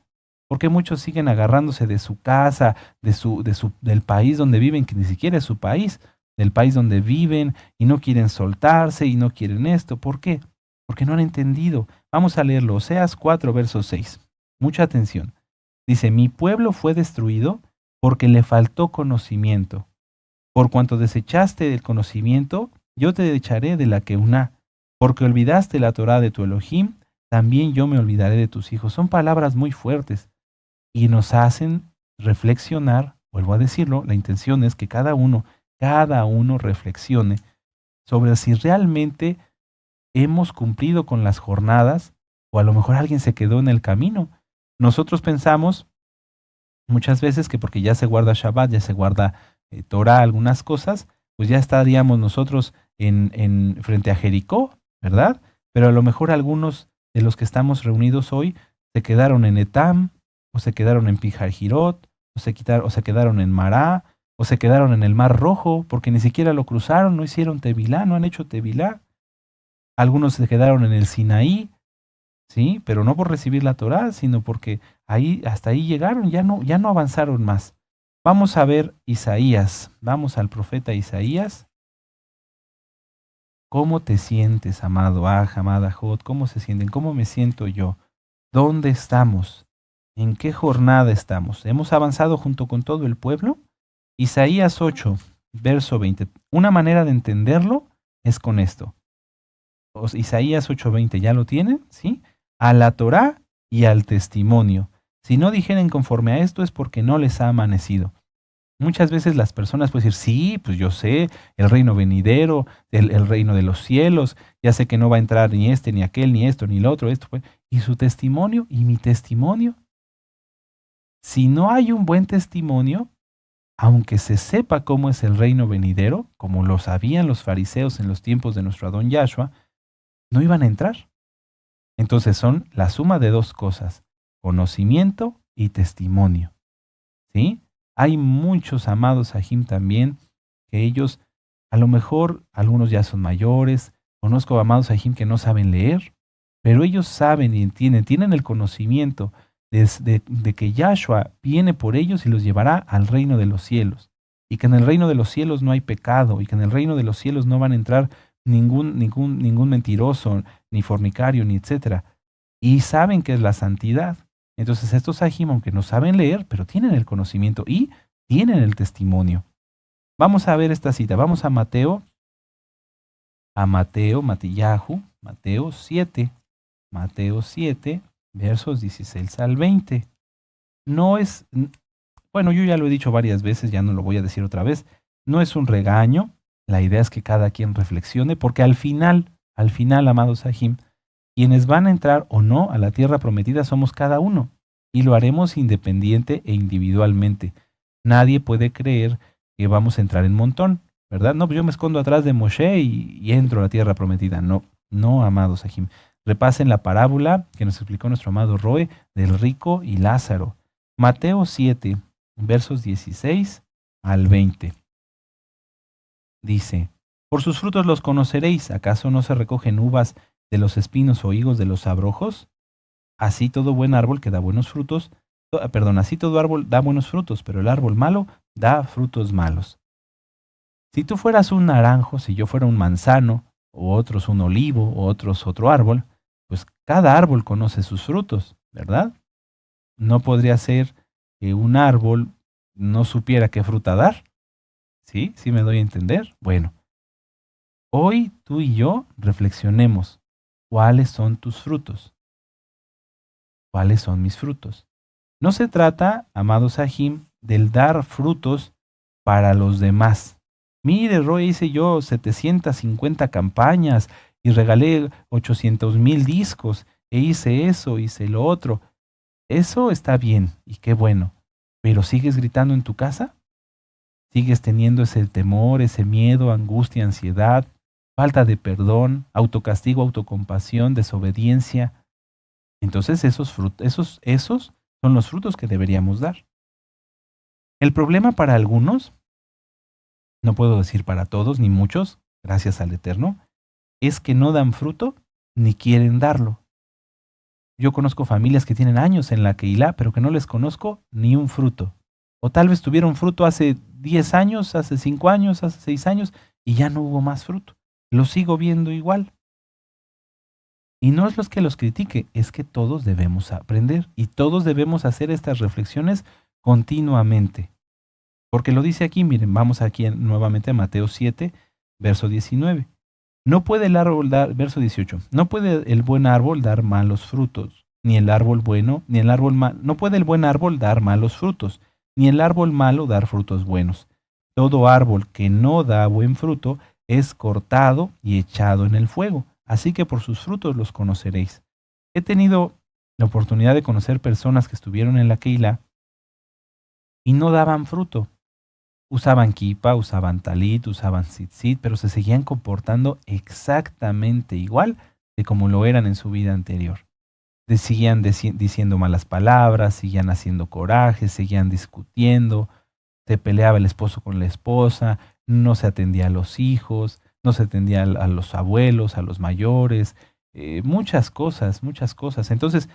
Speaker 1: ¿Por qué muchos siguen agarrándose de su casa, del país donde viven, que ni siquiera es su país, del país donde viven, y no quieren soltarse y no quieren esto? ¿Por qué? Porque no han entendido. Vamos a leerlo, Oseas 4, verso 6. Mucha atención. Dice, mi pueblo fue destruido porque le faltó conocimiento. Por cuanto desechaste el conocimiento, yo te echaré de la Keuná. Porque olvidaste la Torá de tu Elohim, también yo me olvidaré de tus hijos. Son palabras muy fuertes y nos hacen reflexionar. Vuelvo a decirlo, la intención es que cada uno reflexione sobre si realmente hemos cumplido con las jornadas o a lo mejor alguien se quedó en el camino. Nosotros pensamos muchas veces que porque ya se guarda Shabbat, ya se guarda Torah, algunas cosas, pues ya estaríamos nosotros en frente a Jericó, ¿verdad? Pero a lo mejor algunos de los que estamos reunidos hoy se quedaron en Etam, o se quedaron en Pijarjirot, o se quedaron en Mará, o se quedaron en el Mar Rojo, porque ni siquiera lo cruzaron, no hicieron Tevilá, no han hecho Tevilá. Algunos se quedaron en el Sinaí, ¿sí? Pero no por recibir la Torá, sino porque ahí, hasta ahí llegaron, ya no avanzaron más. Vamos a ver Isaías, vamos al profeta Isaías. ¿Cómo te sientes, amado Aj, amada Jot? ¿Cómo se sienten? ¿Cómo me siento yo? ¿Dónde estamos? ¿En qué jornada estamos? ¿Hemos avanzado junto con todo el pueblo? Isaías 8, verso 20. Una manera de entenderlo es con esto. Isaías 8:20, ¿ya lo tienen? ¿Sí? A la Torá y al testimonio. Si no dijeren conforme a esto es porque no les ha amanecido. Muchas veces las personas pueden decir, sí, pues yo sé, el reino venidero, el reino de los cielos, ya sé que no va a entrar ni este, ni aquel, ni esto, ni lo otro, esto. Pues. ¿Y su testimonio? ¿Y mi testimonio? Si no hay un buen testimonio, aunque se sepa cómo es el reino venidero, como lo sabían los fariseos en los tiempos de nuestro Adón Yahshua, no iban a entrar. Entonces son la suma de 2 cosas, conocimiento y testimonio. ¿Sí? Hay muchos amados Sahim también, que ellos, a lo mejor, algunos ya son mayores. Conozco amados Sahim que no saben leer, pero ellos saben y entienden, tienen el conocimiento de que Yahshua viene por ellos y los llevará al reino de los cielos. Y que en el reino de los cielos no hay pecado, y que en el reino de los cielos no van a entrar ningún mentiroso, ni fornicario, ni etcétera. Y saben que es la santidad. Entonces estos Sahim, aunque no saben leer, pero tienen el conocimiento y tienen el testimonio. Vamos a ver esta cita. Vamos a Mateo, Matillahu, Mateo 7, versos 16 al 20. No es, bueno, yo ya lo he dicho varias veces, ya no lo voy a decir otra vez, no es un regaño, la idea es que cada quien reflexione, porque al final, amados Sahim, quienes van a entrar o no a la tierra prometida somos cada uno, y lo haremos independiente e individualmente. Nadie puede creer que vamos a entrar en montón, ¿verdad? No, pues yo me escondo atrás de Moshe y entro a la tierra prometida. No, no, amados Sahim. Repasen la parábola que nos explicó nuestro amado Roe del rico y Lázaro. Mateo 7, versos 16 al 20. Dice, por sus frutos los conoceréis. ¿Acaso no se recogen uvas de los espinos o higos de los abrojos? Así todo buen árbol que da buenos frutos, así todo árbol da buenos frutos, pero el árbol malo da frutos malos. Si tú fueras un naranjo, si yo fuera un manzano, o otros un olivo, o otros otro árbol, pues cada árbol conoce sus frutos, ¿verdad? No podría ser que un árbol no supiera qué fruta dar. ¿Sí? ¿Sí me doy a entender? Bueno, hoy tú y yo reflexionemos. ¿Cuáles son tus frutos? ¿Cuáles son mis frutos? No se trata, amado Sahim, del dar frutos para los demás. Mire, Roy, hice yo 750 campañas y regalé 800,000 discos e hice eso, hice lo otro. Eso está bien y qué bueno, pero ¿sigues gritando en tu casa? ¿Sigues teniendo ese temor, ese miedo, angustia, ansiedad, falta de perdón, autocastigo, autocompasión, desobediencia? Entonces esos son los frutos que deberíamos dar. El problema para algunos, no puedo decir para todos ni muchos, gracias al Eterno, es que no dan fruto ni quieren darlo. Yo conozco familias que tienen años en la Keilah, pero que no les conozco ni un fruto. O tal vez tuvieron fruto hace 10 años, hace 5 años, hace 6 años, y ya no hubo más fruto. Lo sigo viendo igual. Y no es los que los critique, es que todos debemos aprender y todos debemos hacer estas reflexiones continuamente. Porque lo dice aquí, miren, vamos aquí nuevamente a Mateo 7, verso 19. No puede el árbol dar, verso 18, no puede el buen árbol dar malos frutos, ni el árbol bueno, ni el árbol malo, no puede el buen árbol dar malos frutos, ni el árbol malo dar frutos buenos. Todo árbol que no da buen fruto es cortado y echado en el fuego. Así que por sus frutos los conoceréis. He tenido la oportunidad de conocer personas que estuvieron en la Keilah y no daban fruto. Usaban kipa, usaban talit, usaban tzitzit, pero se seguían comportando exactamente igual de como lo eran en su vida anterior. Seguían diciendo malas palabras, seguían haciendo coraje, seguían discutiendo, se peleaba el esposo con la esposa, no se atendía a los hijos, no se atendía a los abuelos, a los mayores, muchas cosas, muchas cosas. Entonces,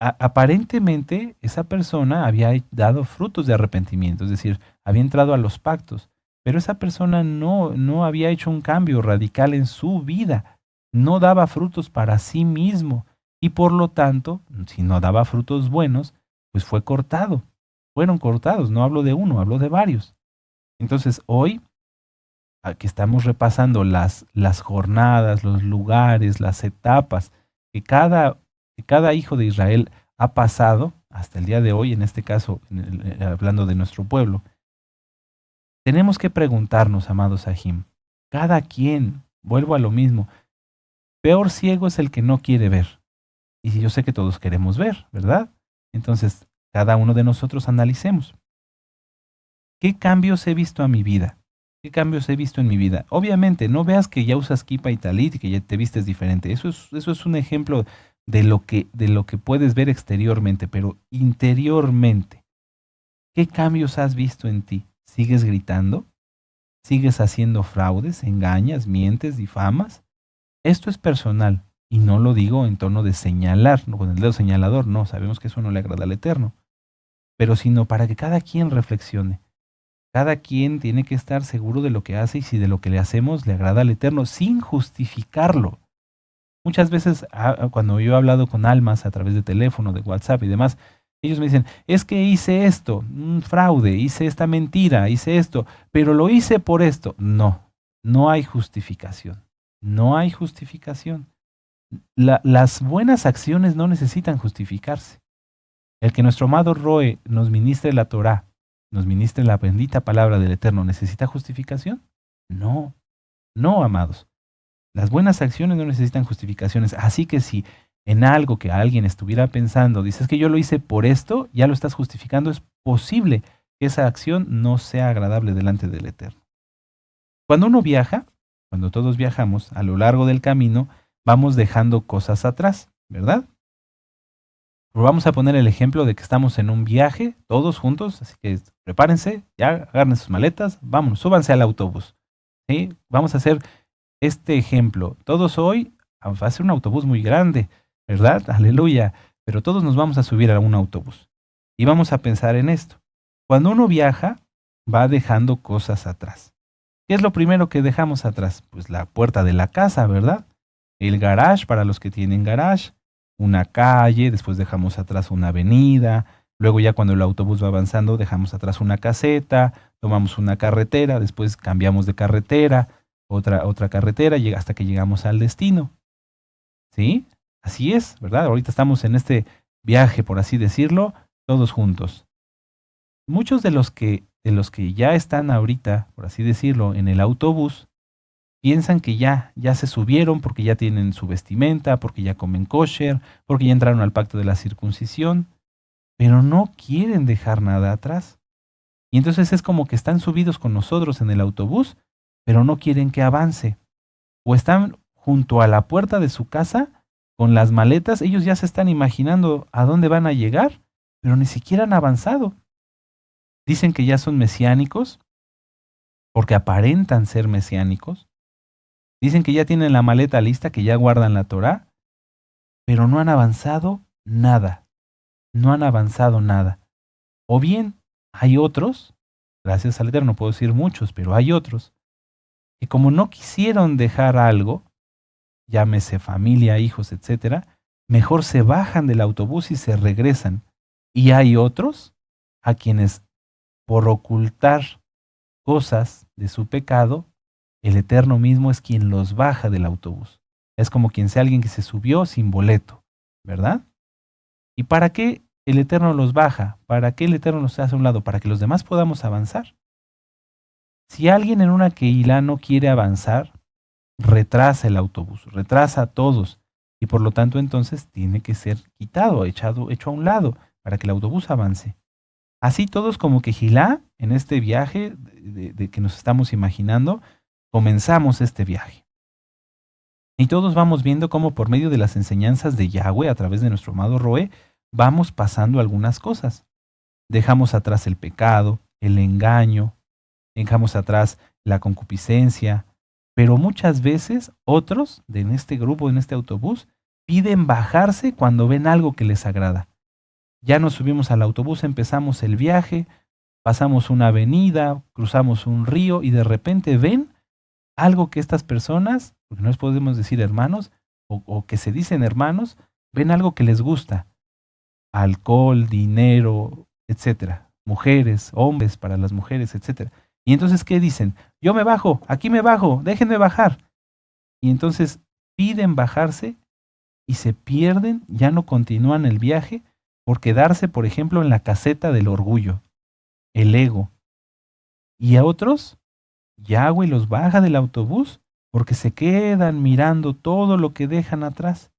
Speaker 1: aparentemente esa persona había dado frutos de arrepentimiento, es decir, había entrado a los pactos, pero esa persona no había hecho un cambio radical en su vida, no daba frutos para sí mismo y por lo tanto, si no daba frutos buenos, pues fue cortado. Fueron cortados, no hablo de uno, hablo de varios. Entonces hoy, aquí estamos repasando las jornadas, los lugares, las etapas que cada hijo de Israel ha pasado hasta el día de hoy, en este caso, hablando de nuestro pueblo. Tenemos que preguntarnos, amados Sahim, cada quien, vuelvo a lo mismo, peor ciego es el que no quiere ver. Y yo sé que todos queremos ver, ¿verdad? Entonces, cada uno de nosotros analicemos. ¿Qué cambios he visto a mi vida? ¿Qué cambios he visto en mi vida? Obviamente, no veas que ya usas kipa y talit y que ya te vistes diferente. Eso es un ejemplo de lo que puedes ver exteriormente, pero interiormente. ¿Qué cambios has visto en ti? ¿Sigues gritando? ¿Sigues haciendo fraudes, engañas, mientes, difamas? Esto es personal y no lo digo en tono de señalar, no con el dedo señalador, no, sabemos que eso no le agrada al Eterno, pero sino para que cada quien reflexione. Cada quien tiene que estar seguro de lo que hace y si de lo que le hacemos le agrada al Eterno sin justificarlo. Muchas veces cuando yo he hablado con almas a través de teléfono, de WhatsApp y demás, ellos me dicen, es que hice esto, un fraude, hice esta mentira, hice esto, pero lo hice por esto. No, no hay justificación. No hay justificación. Las buenas acciones no necesitan justificarse. El que nuestro amado Roe nos ministre la Torá, nos ministre la bendita palabra del Eterno, ¿necesita justificación? No, no, amados. Las buenas acciones no necesitan justificaciones. Así que si en algo que alguien estuviera pensando, dices que yo lo hice por esto, ya lo estás justificando, es posible que esa acción no sea agradable delante del Eterno. Cuando uno viaja, cuando todos viajamos, a lo largo del camino, vamos dejando cosas atrás, ¿verdad? Pero vamos a poner el ejemplo de que estamos en un viaje, todos juntos, así que prepárense, ya agarren sus maletas, vámonos, súbanse al autobús. ¿Sí? Vamos a hacer este ejemplo. Todos hoy, va a ser un autobús muy grande, ¿verdad? Aleluya. Pero todos nos vamos a subir a un autobús. Y vamos a pensar en esto. Cuando uno viaja, va dejando cosas atrás. ¿Qué es lo primero que dejamos atrás? Pues la puerta de la casa, ¿verdad? El garage para los que tienen garage, una calle, después dejamos atrás una avenida, luego ya cuando el autobús va avanzando dejamos atrás una caseta, tomamos una carretera, después cambiamos de carretera, otra carretera, hasta que llegamos al destino. ¿Sí? Así es, ¿verdad? Ahorita estamos en este viaje, por así decirlo, todos juntos. Muchos de los que ya están ahorita, por así decirlo, en el autobús, piensan que ya se subieron porque ya tienen su vestimenta, porque ya comen kosher, porque ya entraron al pacto de la circuncisión, pero no quieren dejar nada atrás. Y entonces es como que están subidos con nosotros en el autobús, pero no quieren que avance. O están junto a la puerta de su casa con las maletas, ellos ya se están imaginando a dónde van a llegar, pero ni siquiera han avanzado. Dicen que ya son mesiánicos, porque aparentan ser mesiánicos. Dicen que ya tienen la maleta lista, que ya guardan la Torá, pero no han avanzado nada. No han avanzado nada. O bien, hay otros, gracias al Eterno, no puedo decir muchos, pero hay otros, que como no quisieron dejar algo, llámese familia, hijos, etcétera, mejor se bajan del autobús y se regresan. Y hay otros a quienes, por ocultar cosas de su pecado, el Eterno mismo es quien los baja del autobús. Es como quien sea alguien que se subió sin boleto, ¿verdad? ¿Y para qué el Eterno los baja? ¿Para qué el Eterno los hace a un lado? Para que los demás podamos avanzar. Si alguien en una Keilah no quiere avanzar, retrasa el autobús, retrasa a todos, y por lo tanto entonces tiene que ser quitado, hecho a un lado, para que el autobús avance. Así todos como Keilah, en este viaje de que nos estamos imaginando, comenzamos este viaje. Y todos vamos viendo cómo por medio de las enseñanzas de Yahweh, a través de nuestro amado Roé, vamos pasando algunas cosas. Dejamos atrás el pecado, el engaño, dejamos atrás la concupiscencia, pero muchas veces otros en este grupo, en este autobús, piden bajarse cuando ven algo que les agrada. Ya nos subimos al autobús, empezamos el viaje, pasamos una avenida, cruzamos un río y de repente ven algo que estas personas, porque no les podemos decir hermanos, o que se dicen hermanos, ven algo que les gusta. Alcohol, dinero, etcétera. Mujeres, hombres para las mujeres, etcétera. Y entonces, ¿qué dicen? Yo me bajo, aquí me bajo, déjenme bajar. Y entonces piden bajarse y se pierden, ya no continúan el viaje por quedarse, por ejemplo, en la caseta del orgullo, el ego. Y a otros, Yahweh los baja del autobús porque se quedan mirando todo lo que dejan atrás.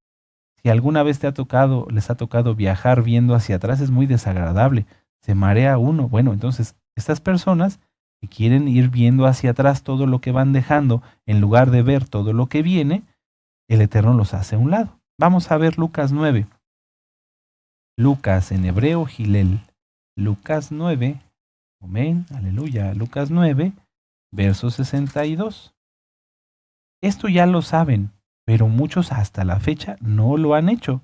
Speaker 1: Si alguna vez les ha tocado viajar viendo hacia atrás, es muy desagradable, se marea uno. Bueno, entonces estas personas que quieren ir viendo hacia atrás todo lo que van dejando, en lugar de ver todo lo que viene, el Eterno los hace a un lado. Vamos a ver Lucas 9. Lucas en hebreo, Gilel. Lucas 9, Amén, aleluya. Lucas 9, verso 62. Esto ya lo saben, pero muchos hasta la fecha no lo han hecho.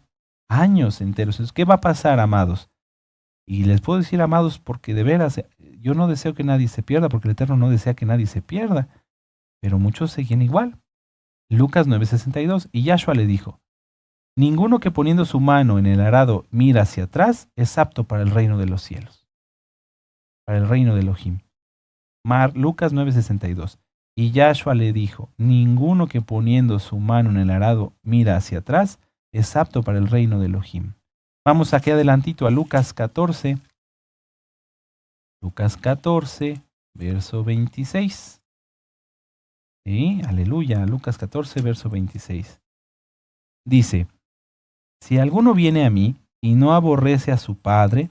Speaker 1: Años enteros. Entonces, ¿qué va a pasar, amados? Y les puedo decir, amados, porque de veras, yo no deseo que nadie se pierda, porque el Eterno no desea que nadie se pierda, pero muchos seguían igual. Lucas 9:62, y Yahshua le dijo, ninguno que poniendo su mano en el arado mira hacia atrás es apto para el reino de los cielos, para el reino de Elohim. Lucas 9:62, y Yahshua le dijo, ninguno que poniendo su mano en el arado mira hacia atrás es apto para el reino de Elohim. Vamos aquí adelantito a Lucas 14. Lucas 14, verso 26. ¿Sí? Aleluya. Lucas 14, verso 26. Dice, si alguno viene a mí y no aborrece a su padre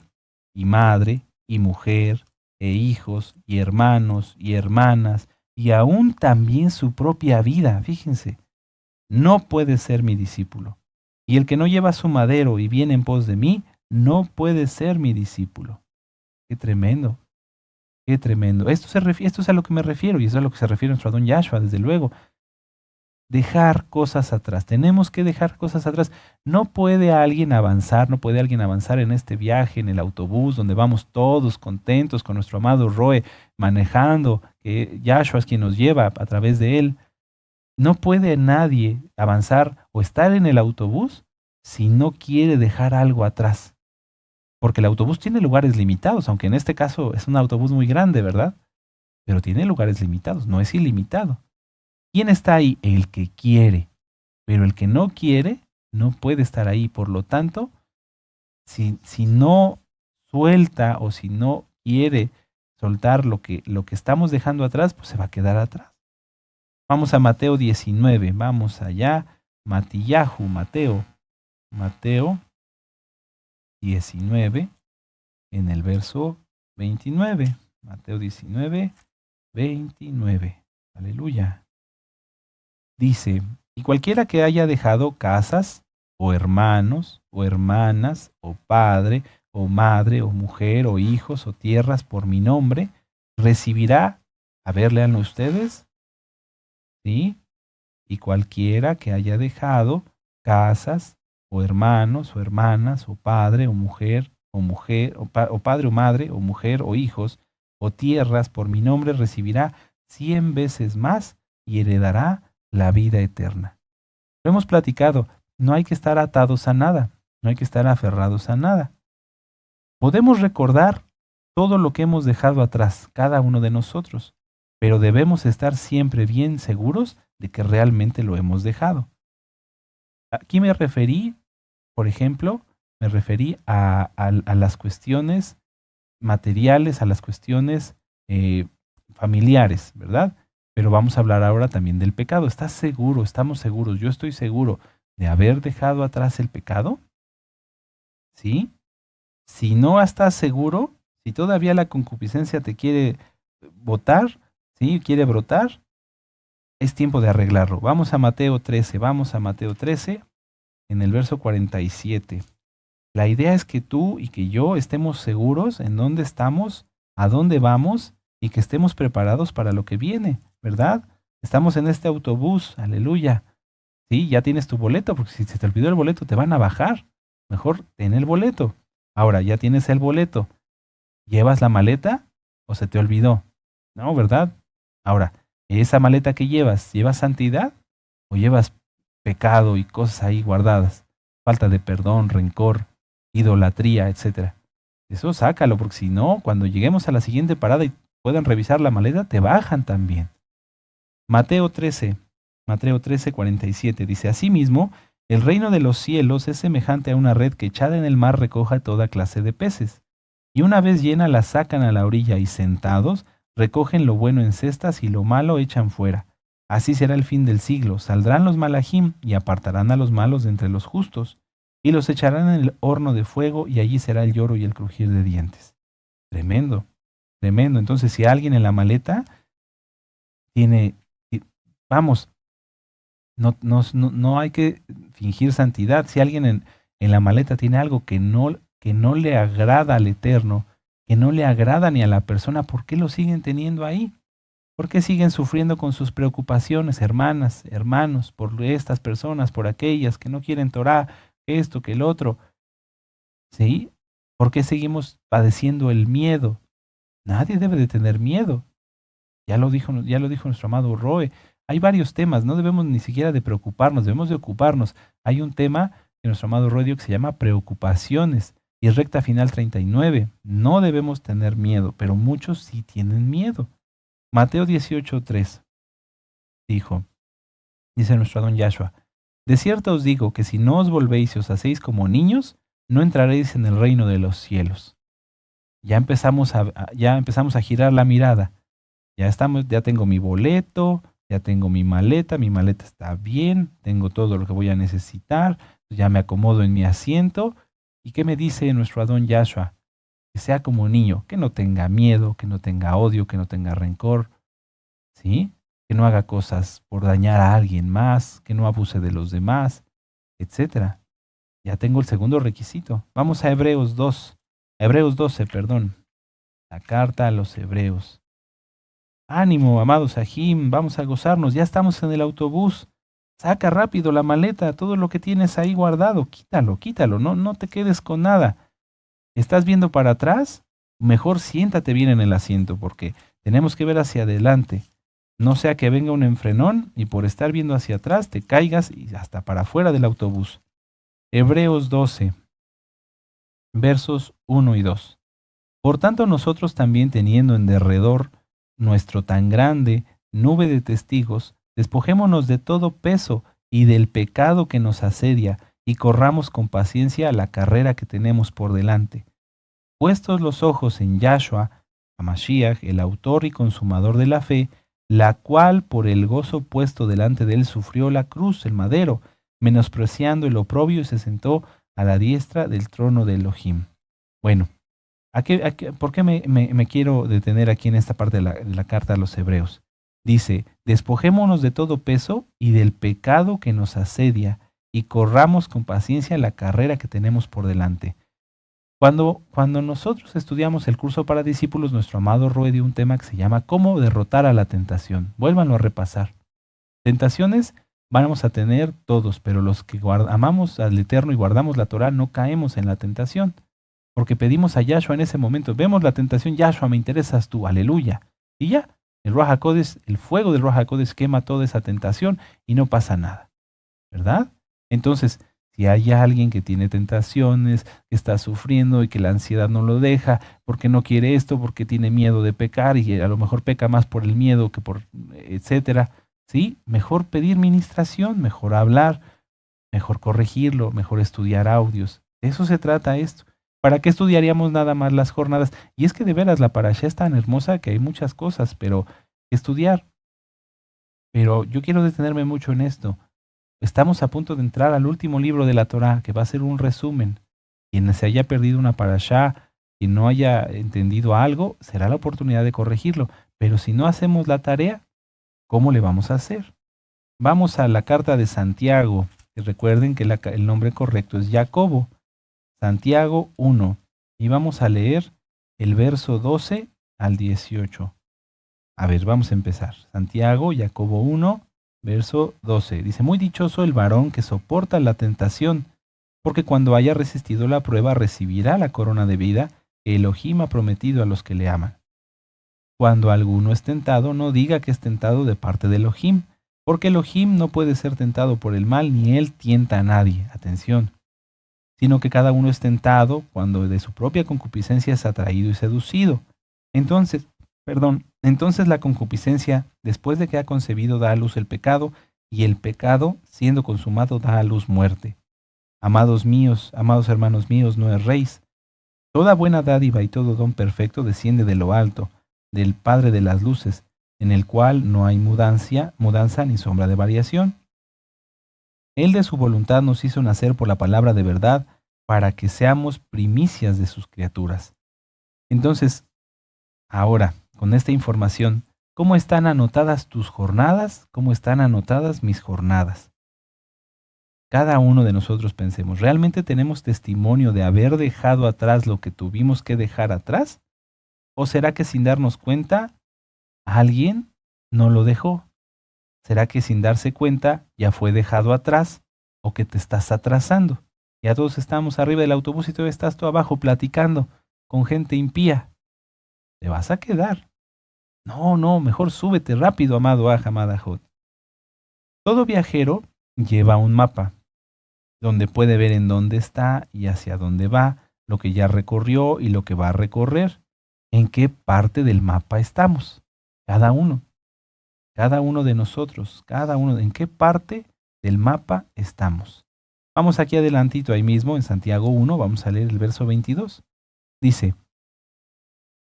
Speaker 1: y madre y mujer e hijos y hermanos y hermanas y aún también su propia vida, fíjense, no puede ser mi discípulo. Y el que no lleva su madero y viene en pos de mí, no puede ser mi discípulo. Qué tremendo, qué tremendo. Esto es a lo que me refiero, y eso es a lo que se refiere nuestro Adón Yahshua, desde luego. Dejar cosas atrás. Tenemos que dejar cosas atrás. No puede alguien avanzar en este viaje, en el autobús, donde vamos todos contentos con nuestro amado Roe manejando, que Yahshua es quien nos lleva a través de él. No puede nadie avanzar o estar en el autobús si no quiere dejar algo atrás. Porque el autobús tiene lugares limitados, aunque en este caso es un autobús muy grande, ¿verdad? Pero tiene lugares limitados, no es ilimitado. ¿Quién está ahí? El que quiere. Pero el que no quiere no puede estar ahí. Por lo tanto, si no suelta o si no quiere soltar lo que estamos dejando atrás, pues se va a quedar atrás. Vamos a Mateo 19, vamos allá, Matillahu, Mateo 19, en el verso 29, Mateo 19, 29, aleluya. Dice, y cualquiera que haya dejado casas, o hermanos, o hermanas, o padre, o madre, o mujer, o hijos, o tierras por mi nombre, recibirá, a ver, léanlo ustedes, ¿sí? Y cualquiera que haya dejado casas, o hermanos, o hermanas, o padre, o mujer, o padre, o madre, o mujer, o hijos, o tierras por mi nombre, recibirá 100 veces más y heredará la vida eterna. Lo hemos platicado, no hay que estar atados a nada, no hay que estar aferrados a nada. Podemos recordar todo lo que hemos dejado atrás, cada uno de nosotros, pero debemos estar siempre bien seguros de que realmente lo hemos dejado. Aquí me referí, por ejemplo, a las cuestiones materiales, a las cuestiones familiares, ¿verdad? Pero vamos a hablar ahora también del pecado. ¿Estás seguro? ¿Estamos seguros? Yo estoy seguro de haber dejado atrás el pecado. ¿Sí? Si no estás seguro, si todavía la concupiscencia te quiere botar, ¿sí? Quiere brotar, es tiempo de arreglarlo. Vamos a Mateo 13, en el verso 47. La idea es que tú y que yo estemos seguros en dónde estamos, a dónde vamos y que estemos preparados para lo que viene, ¿verdad? Estamos en este autobús, aleluya. Sí, ya tienes tu boleto, porque si se te olvidó el boleto te van a bajar. Mejor ten el boleto. Ahora, ya tienes el boleto. ¿Llevas la maleta o se te olvidó? No, ¿verdad? Ahora, esa maleta que ¿llevas santidad o llevas pecado y cosas ahí guardadas? Falta de perdón, rencor, idolatría, etcétera. Eso sácalo, porque si no, cuando lleguemos a la siguiente parada y puedan revisar la maleta, te bajan también. Mateo 13, 47 dice, asimismo, el reino de los cielos es semejante a una red que echada en el mar recoja toda clase de peces. Y una vez llena la sacan a la orilla y sentados, recogen lo bueno en cestas y lo malo echan fuera. Así será el fin del siglo. Saldrán los malajim y apartarán a los malos de entre los justos y los echarán en el horno de fuego y allí será el lloro y el crujir de dientes. Tremendo, tremendo. Entonces, si alguien en la maleta tiene, vamos, no hay que fingir santidad. Si alguien en la maleta tiene algo que no le agrada al Eterno, que no le agrada ni a la persona, ¿por qué lo siguen teniendo ahí? ¿Por qué siguen sufriendo con sus preocupaciones, hermanas, hermanos, por estas personas, por aquellas que no quieren Torah, esto, que el otro? ¿Sí? ¿Por qué seguimos padeciendo el miedo? Nadie debe de tener miedo. Ya lo dijo nuestro amado Roe. Hay varios temas, no debemos ni siquiera de preocuparnos, debemos de ocuparnos. Hay un tema que nuestro amado Roe dio que se llama preocupaciones y es recta final 39. No debemos tener miedo, pero muchos sí tienen miedo. Mateo 18:3 dijo, dice nuestro Adón Yahshua, de cierto os digo que si no os volvéis y os hacéis como niños, no entraréis en el reino de los cielos. Ya empezamos a girar la mirada. Ya tengo mi boleto, ya tengo mi maleta está bien, tengo todo lo que voy a necesitar, ya me acomodo en mi asiento. ¿Y qué me dice nuestro Adón Yahshua? Que sea como niño, que no tenga miedo, que no tenga odio, que no tenga rencor, ¿sí? Que no haga cosas por dañar a alguien más, que no abuse de los demás, etcétera. Ya tengo el segundo requisito. Vamos a Hebreos 12, perdón. La carta a los Hebreos. Ánimo, amados Sahim, vamos a gozarnos, ya estamos en el autobús. Saca rápido la maleta, todo lo que tienes ahí guardado, quítalo, no te quedes con nada. ¿Estás viendo para atrás? Mejor siéntate bien en el asiento, porque tenemos que ver hacia adelante. No sea que venga un enfrenón y por estar viendo hacia atrás te caigas y hasta para afuera del autobús. Hebreos 12, versos 1 y 2. Por tanto nosotros también teniendo en derredor nuestro tan grande nube de testigos, despojémonos de todo peso y del pecado que nos asedia, y corramos con paciencia la carrera que tenemos por delante. Puestos los ojos en Yahshua, Hamashiach, el autor y consumador de la fe, la cual por el gozo puesto delante de él sufrió la cruz, el madero, menospreciando el oprobio y se sentó a la diestra del trono de Elohim. Bueno, ¿por qué me quiero detener aquí en esta parte de la carta a los Hebreos? Dice, despojémonos de todo peso y del pecado que nos asedia y corramos con paciencia la carrera que tenemos por delante. Cuando nosotros estudiamos el curso para discípulos, nuestro amado Roe dio un tema que se llama ¿Cómo derrotar a la tentación? Vuélvanlo a repasar. Tentaciones vamos a tener todos, pero los que amamos al Eterno y guardamos la Torah no caemos en la tentación. Porque pedimos a Yahshua en ese momento, vemos la tentación, Yahshua, me interesas tú, aleluya. Y ya, el fuego del Ruach HaKodesh quema toda esa tentación y no pasa nada, ¿verdad? Entonces, si hay alguien que tiene tentaciones, que está sufriendo y que la ansiedad no lo deja, porque no quiere esto, porque tiene miedo de pecar y a lo mejor peca más por el miedo que por etcétera, ¿sí? Mejor pedir ministración, mejor hablar, mejor corregirlo, mejor estudiar audios. De eso se trata esto. ¿Para qué estudiaríamos nada más las jornadas? Y es que de veras la parashá es tan hermosa que hay muchas cosas, pero estudiar. Pero yo quiero detenerme mucho en esto. Estamos a punto de entrar al último libro de la Torá, que va a ser un resumen. Quien se haya perdido una parashá, quien no haya entendido algo, será la oportunidad de corregirlo. Pero si no hacemos la tarea, ¿cómo le vamos a hacer? Vamos a la carta de Santiago. Y recuerden que el nombre correcto es Jacobo. Santiago 1. Y vamos a leer el verso 12 al 18. A ver, vamos a empezar. Santiago, Jacobo 1, verso 12. Dice, muy dichoso el varón que soporta la tentación, porque cuando haya resistido la prueba recibirá la corona de vida que Elohim ha prometido a los que le aman. Cuando alguno es tentado, no diga que es tentado de parte de Elohim, porque Elohim no puede ser tentado por el mal, ni él tienta a nadie. Atención. Sino que cada uno es tentado cuando de su propia concupiscencia es atraído y seducido. Entonces la concupiscencia, después de que ha concebido, da a luz el pecado, y el pecado, siendo consumado, da a luz muerte. Amados míos, amados hermanos míos, no erréis. Toda buena dádiva y todo don perfecto desciende de lo alto, del Padre de las luces, en el cual no hay mudanza ni sombra de variación. Él de su voluntad nos hizo nacer por la palabra de verdad para que seamos primicias de sus criaturas. Entonces, ahora, con esta información, ¿cómo están anotadas tus jornadas? ¿Cómo están anotadas mis jornadas? Cada uno de nosotros pensemos, ¿realmente tenemos testimonio de haber dejado atrás lo que tuvimos que dejar atrás? ¿O será que sin darnos cuenta, alguien no lo dejó? ¿Será que sin darse cuenta ya fue dejado atrás o que te estás atrasando? Ya todos estamos arriba del autobús y tú estás tú abajo platicando con gente impía. Te vas a quedar. No, no, mejor súbete rápido, amado Aj, amada Jod. Todo viajero lleva un mapa donde puede ver en dónde está y hacia dónde va, lo que ya recorrió y lo que va a recorrer, en qué parte del mapa estamos, cada uno de nosotros, cada uno, en qué parte del mapa estamos. Vamos aquí adelantito, ahí mismo, en Santiago 1, vamos a leer el verso 22. Dice,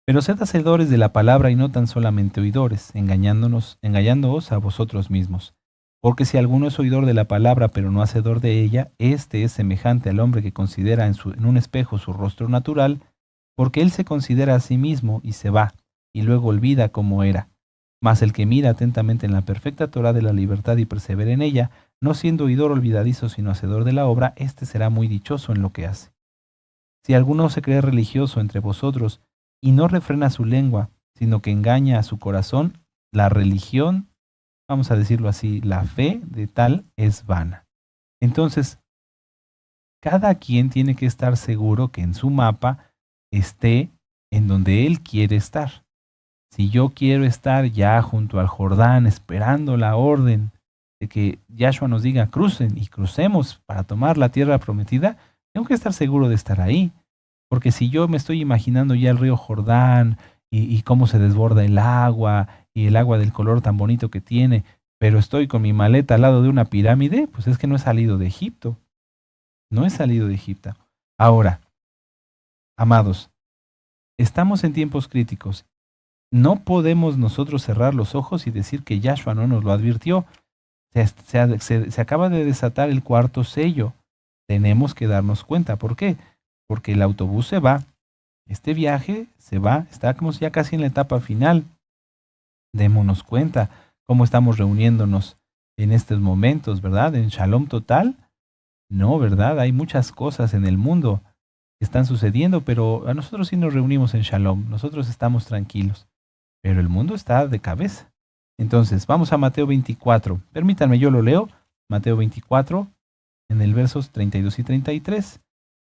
Speaker 1: pero sed hacedores de la palabra y no tan solamente oidores, engañándoos a vosotros mismos. Porque si alguno es oidor de la palabra, pero no hacedor de ella, este es semejante al hombre que considera en un espejo su rostro natural, porque él se considera a sí mismo y se va, y luego olvida cómo era. Mas el que mira atentamente en la perfecta Torá de la libertad y persevera en ella, no siendo oidor olvidadizo, sino hacedor de la obra, éste será muy dichoso en lo que hace. Si alguno se cree religioso entre vosotros y no refrena su lengua, sino que engaña a su corazón, la religión, vamos a decirlo así, la fe de tal es vana. Entonces, cada quien tiene que estar seguro que en su mapa esté en donde él quiere estar. Si yo quiero estar ya junto al Jordán esperando la orden de que Yahshua nos diga crucen y crucemos para tomar la tierra prometida, tengo que estar seguro de estar ahí. Porque si yo me estoy imaginando ya el río Jordán y cómo se desborda el agua y el agua del color tan bonito que tiene, pero estoy con mi maleta al lado de una pirámide, pues es que no he salido de Egipto. No he salido de Egipto. Ahora, amados, estamos en tiempos críticos. No podemos nosotros cerrar los ojos y decir que Yahshua no nos lo advirtió. Se acaba de desatar el cuarto sello. Tenemos que darnos cuenta. ¿Por qué? Porque el autobús se va. Este viaje se va. Estamos ya casi en la etapa final. Démonos cuenta cómo estamos reuniéndonos en estos momentos, ¿verdad? En Shalom total. No, ¿verdad? Hay muchas cosas en el mundo que están sucediendo, pero a nosotros sí nos reunimos en Shalom. Nosotros estamos tranquilos. Pero el mundo está de cabeza. Entonces, vamos a Mateo 24. Permítanme, yo lo leo. Mateo 24, en el versos 32 y 33.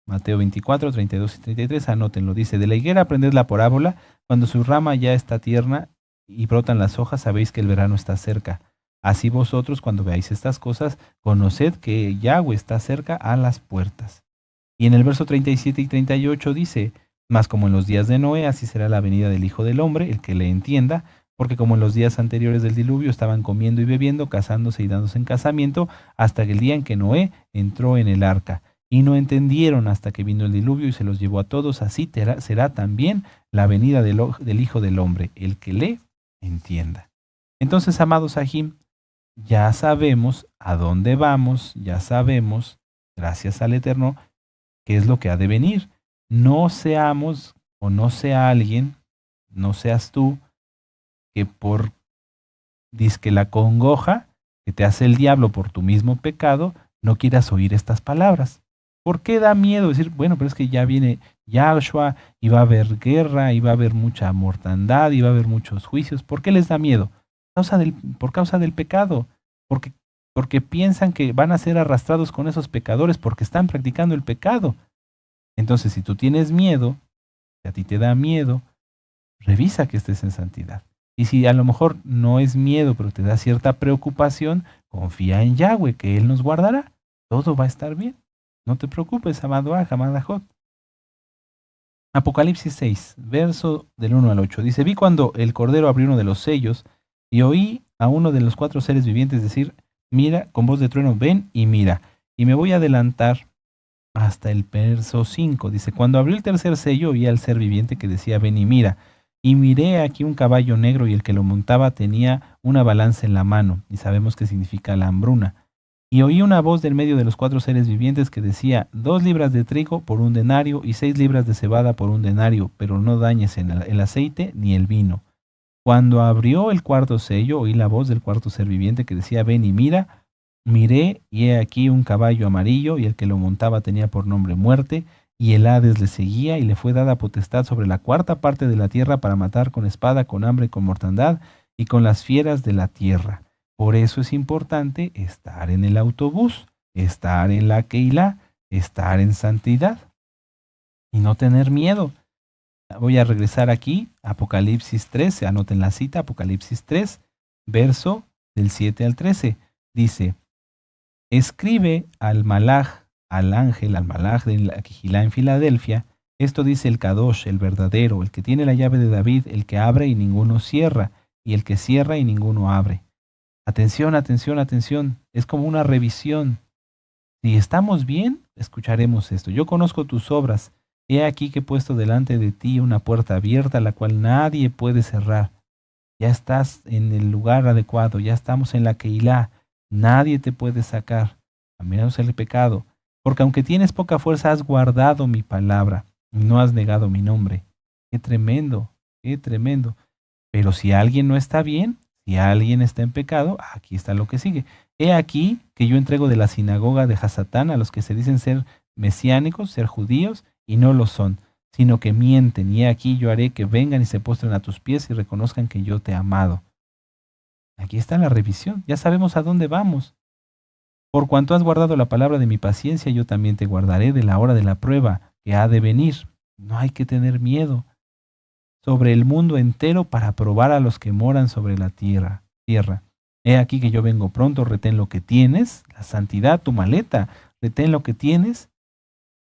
Speaker 1: Mateo 24, 32 y 33, anótenlo. Dice, de la higuera aprended la parábola, cuando su rama ya está tierna y brotan las hojas, sabéis que el verano está cerca. Así vosotros, cuando veáis estas cosas, conoced que Yahweh está cerca a las puertas. Y en el verso 37 y 38 dice, mas como en los días de Noé, así será la venida del Hijo del Hombre, el que le entienda, porque como en los días anteriores del diluvio estaban comiendo y bebiendo, casándose y dándose en casamiento, hasta el día en que Noé entró en el arca. Y no entendieron hasta que vino el diluvio y se los llevó a todos. Así será también la venida del Hijo del Hombre, el que le entienda. Entonces, amados Sahim, ya sabemos a dónde vamos, ya sabemos, gracias al Eterno, qué es lo que ha de venir. No seamos o no sea alguien, no seas tú, que por dizque la congoja que te hace el diablo por tu mismo pecado, no quieras oír estas palabras. ¿Por qué da miedo decir, bueno, pero es que ya viene Yahshua y va a haber guerra y va a haber mucha mortandad y va a haber muchos juicios? ¿Por qué les da miedo? Por causa del pecado. Porque piensan que van a ser arrastrados con esos pecadores porque están practicando el pecado. Entonces, si tú tienes miedo, si a ti te da miedo, revisa que estés en santidad. Y si a lo mejor no es miedo, pero te da cierta preocupación, confía en Yahweh, que Él nos guardará. Todo va a estar bien. No te preocupes, amado Aj, amada Jod. Apocalipsis 6, verso del 1 al 8. Dice, vi cuando el Cordero abrió uno de los sellos y oí a uno de los 4 seres vivientes decir, mira, con voz de trueno, ven y mira. Y me voy a adelantar hasta el verso 5. Dice, cuando abrió el tercer sello, oí al ser viviente que decía, ven y mira. Y miré aquí un caballo negro y el que lo montaba tenía una balanza en la mano. Y sabemos que significa la hambruna. Y oí una voz del medio de los 4 seres vivientes que decía, 2 libras de trigo por 1 denario y 6 libras de cebada por 1 denario, pero no dañes el aceite ni el vino. Cuando abrió el cuarto sello, oí la voz del cuarto ser viviente que decía, ven y mira. Miré y he aquí un caballo amarillo y el que lo montaba tenía por nombre Muerte y el Hades le seguía, y le fue dada potestad sobre la cuarta parte de la tierra para matar con espada, con hambre, con mortandad y con las fieras de la tierra. Por eso es importante estar en el autobús, estar en la Keilah, estar en santidad y no tener miedo. Voy a regresar aquí, Apocalipsis 13, anoten la cita, Apocalipsis 3, verso del 7 al 13. Dice, escribe al malaj, al ángel, al malaj de la Kehilá en Filadelfia, esto dice el Kadosh, el verdadero, el que tiene la llave de David, el que abre y ninguno cierra, y el que cierra y ninguno abre. Atención, atención, atención, es como una revisión. Si estamos bien, escucharemos esto. Yo conozco tus obras. He aquí que he puesto delante de ti una puerta abierta, la cual nadie puede cerrar. Ya estás en el lugar adecuado, ya estamos en la Keilah. Nadie te puede sacar, a menos el pecado. Porque aunque tienes poca fuerza, has guardado mi palabra y no has negado mi nombre. Qué tremendo, qué tremendo. Pero si alguien no está bien, si alguien está en pecado, aquí está lo que sigue. He aquí que yo entrego de la sinagoga de Hasatán a los que se dicen ser mesiánicos, ser judíos, y no lo son, sino que mienten. Y he aquí yo haré que vengan y se postren a tus pies y reconozcan que yo te he amado. Aquí está la revisión. Ya sabemos a dónde vamos. Por cuanto has guardado la palabra de mi paciencia, yo también te guardaré de la hora de la prueba que ha de venir. No hay que tener miedo. Sobre el mundo entero para probar a los que moran sobre la tierra. He aquí que yo vengo pronto, retén lo que tienes, la santidad, tu maleta, retén lo que tienes,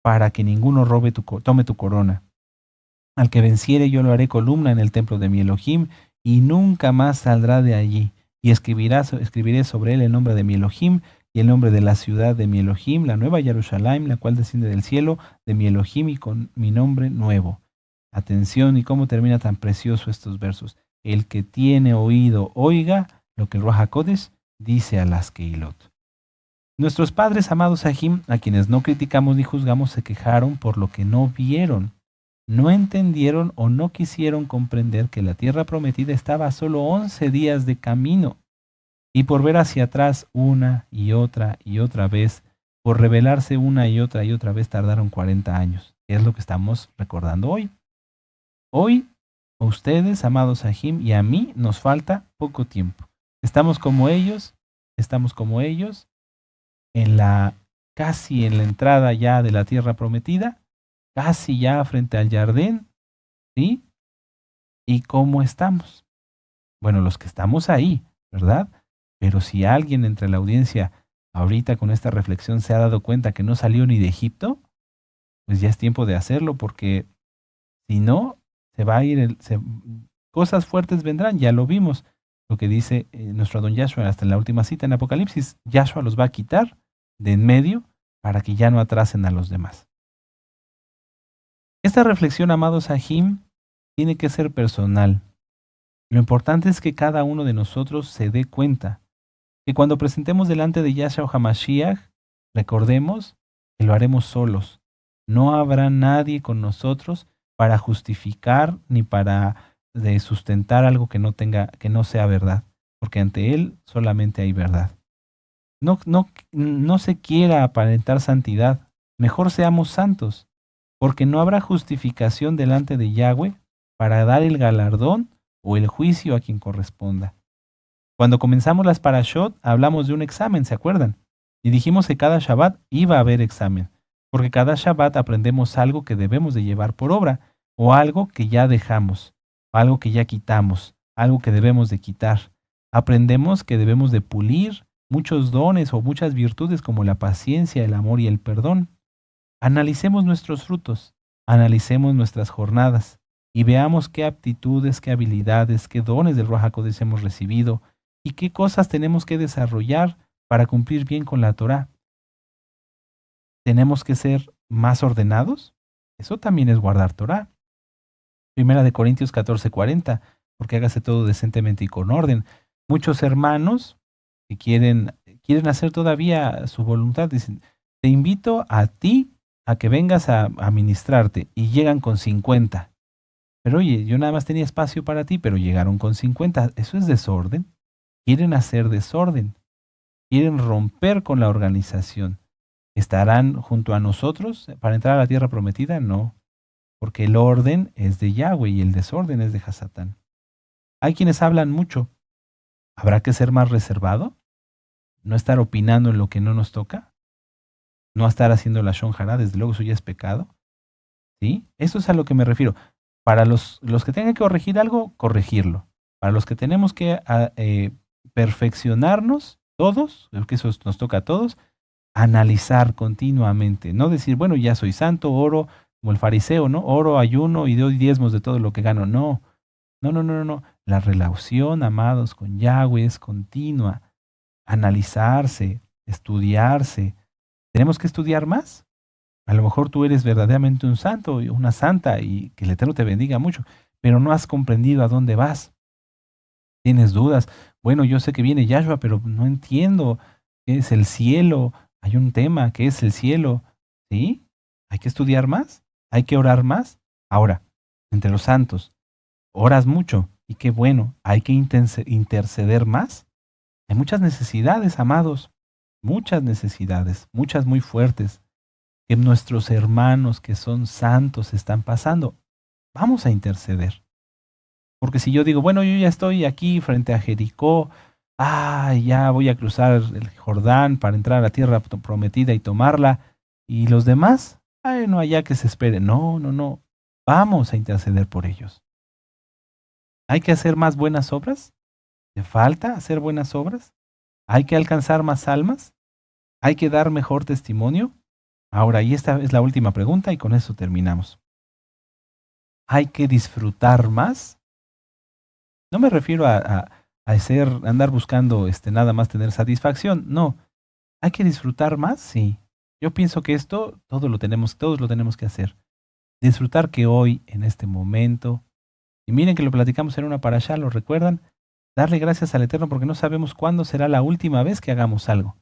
Speaker 1: para que ninguno tome tu corona. Al que venciere yo lo haré columna en el templo de mi Elohim, y nunca más saldrá de allí. Y escribiré sobre él el nombre de mi Elohim, y el nombre de la ciudad de mi Elohim, la nueva Jerusalén, la cual desciende del cielo de mi Elohim, y con mi nombre nuevo. Atención, y cómo termina tan precioso estos versos. El que tiene oído, oiga lo que el Ruach HaKodesh dice a las Keilot. Nuestros padres amados Sahim, a quienes no criticamos ni juzgamos, se quejaron por lo que no vieron. No entendieron o no quisieron comprender que la tierra prometida estaba a solo 11 días de camino. Y por ver hacia atrás una y otra vez, por revelarse una y otra vez, tardaron 40 años. Es lo que estamos recordando hoy. Hoy, a ustedes, amados Sahim, y a mí nos falta poco tiempo. Estamos como ellos, casi en la entrada ya de la tierra prometida, casi ya frente al jardín, ¿sí? ¿Y cómo estamos? Bueno, los que estamos ahí, ¿verdad? Pero si alguien entre la audiencia ahorita con esta reflexión se ha dado cuenta que no salió ni de Egipto, pues ya es tiempo de hacerlo, porque si no, se va a ir, cosas fuertes vendrán, ya lo vimos, lo que dice nuestro Adón Yahshua hasta en la última cita en Apocalipsis. Yahshua los va a quitar de en medio para que ya no atrasen a los demás. Esta reflexión, amados Sahim, tiene que ser personal. Lo importante es que cada uno de nosotros se dé cuenta que cuando presentemos delante de Yahshua HaMashiach, recordemos que lo haremos solos. No habrá nadie con nosotros para justificar ni para sustentar algo que no sea verdad, porque ante Él solamente hay verdad. No se quiera aparentar santidad, mejor seamos santos, porque no habrá justificación delante de Yahweh para dar el galardón o el juicio a quien corresponda. Cuando comenzamos las parashot, hablamos de un examen, ¿se acuerdan? Y dijimos que cada Shabbat iba a haber examen, porque cada Shabbat aprendemos algo que debemos de llevar por obra, o algo que ya dejamos, algo que ya quitamos, algo que debemos de quitar. Aprendemos que debemos de pulir muchos dones o muchas virtudes como la paciencia, el amor y el perdón. Analicemos nuestros frutos, analicemos nuestras jornadas y veamos qué aptitudes, qué habilidades, qué dones del Ruach HaKodesh hemos recibido y qué cosas tenemos que desarrollar para cumplir bien con la Torá. ¿Tenemos que ser más ordenados? Eso también es guardar Torá. Primera de Corintios 14:40, porque hágase todo decentemente y con orden. Muchos hermanos que quieren hacer todavía su voluntad, dicen, te invito a ti a que vengas a ministrarte, y llegan con 50. Pero oye, yo nada más tenía espacio para ti, pero llegaron con 50. Eso es desorden. Quieren hacer desorden. Quieren romper con la organización. ¿Estarán junto a nosotros para entrar a la tierra prometida? No, porque el orden es de Yahweh y el desorden es de Hasatán. Hay quienes hablan mucho. ¿Habrá que ser más reservado? ¿No estar opinando en lo que no nos toca? ¿No estar haciendo la Shon Hara? Desde luego eso ya es pecado. ¿Sí? Eso es a lo que me refiero. Para los que tengan que corregir algo, corregirlo. Para los que tenemos que perfeccionarnos, todos, porque eso nos toca a todos, analizar continuamente. No decir, bueno, ya soy santo, oro, como el fariseo, ¿no? Oro, ayuno y doy diezmos de todo lo que gano. No, no, no, no, no, no. La relación, amados, con Yahweh es continua. Analizarse, estudiarse. ¿Tenemos que estudiar más? A lo mejor tú eres verdaderamente un santo y una santa y que el Eterno te bendiga mucho, pero no has comprendido a dónde vas. Tienes dudas. Bueno, yo sé que viene Yahshua, pero no entiendo qué es el cielo. Hay un tema, ¿qué es el cielo? ¿Sí? Hay que estudiar más, hay que orar más. Ahora, entre los santos, oras mucho y qué bueno, hay que interceder más. Hay muchas necesidades, amados, muchas necesidades, muchas muy fuertes, que nuestros hermanos que son santos están pasando. Vamos a interceder. Porque si yo digo, bueno, yo ya estoy aquí frente a Jericó, ya voy a cruzar el Jordán para entrar a la tierra prometida y tomarla, y los demás, ay, no, allá que se esperen. No, no, no. Vamos a interceder por ellos. ¿Hay que hacer más buenas obras? ¿Te falta hacer buenas obras? ¿Hay que alcanzar más almas? ¿Hay que dar mejor testimonio? Ahora, y esta es la última pregunta y con eso terminamos. ¿Hay que disfrutar más? No me refiero a andar buscando nada más tener satisfacción. No, hay que disfrutar más, sí. Yo pienso que esto todos lo tenemos que hacer. Disfrutar que hoy, en este momento, y miren que lo platicamos en una parashá, ¿lo recuerdan? Darle gracias al Eterno porque no sabemos cuándo será la última vez que hagamos algo.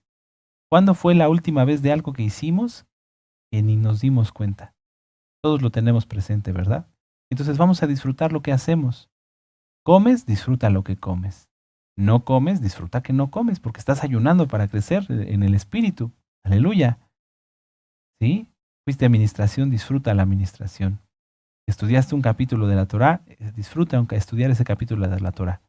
Speaker 1: ¿Cuándo fue la última vez de algo que hicimos que ni nos dimos cuenta? Todos lo tenemos presente, ¿verdad? Entonces vamos a disfrutar lo que hacemos. Comes, disfruta lo que comes. No comes, disfruta que no comes, porque estás ayunando para crecer en el espíritu. Aleluya. ¿Sí? Fuiste a administración, disfruta la administración. Estudiaste un capítulo de la Torá, disfruta aunque estudiar ese capítulo de la Torá.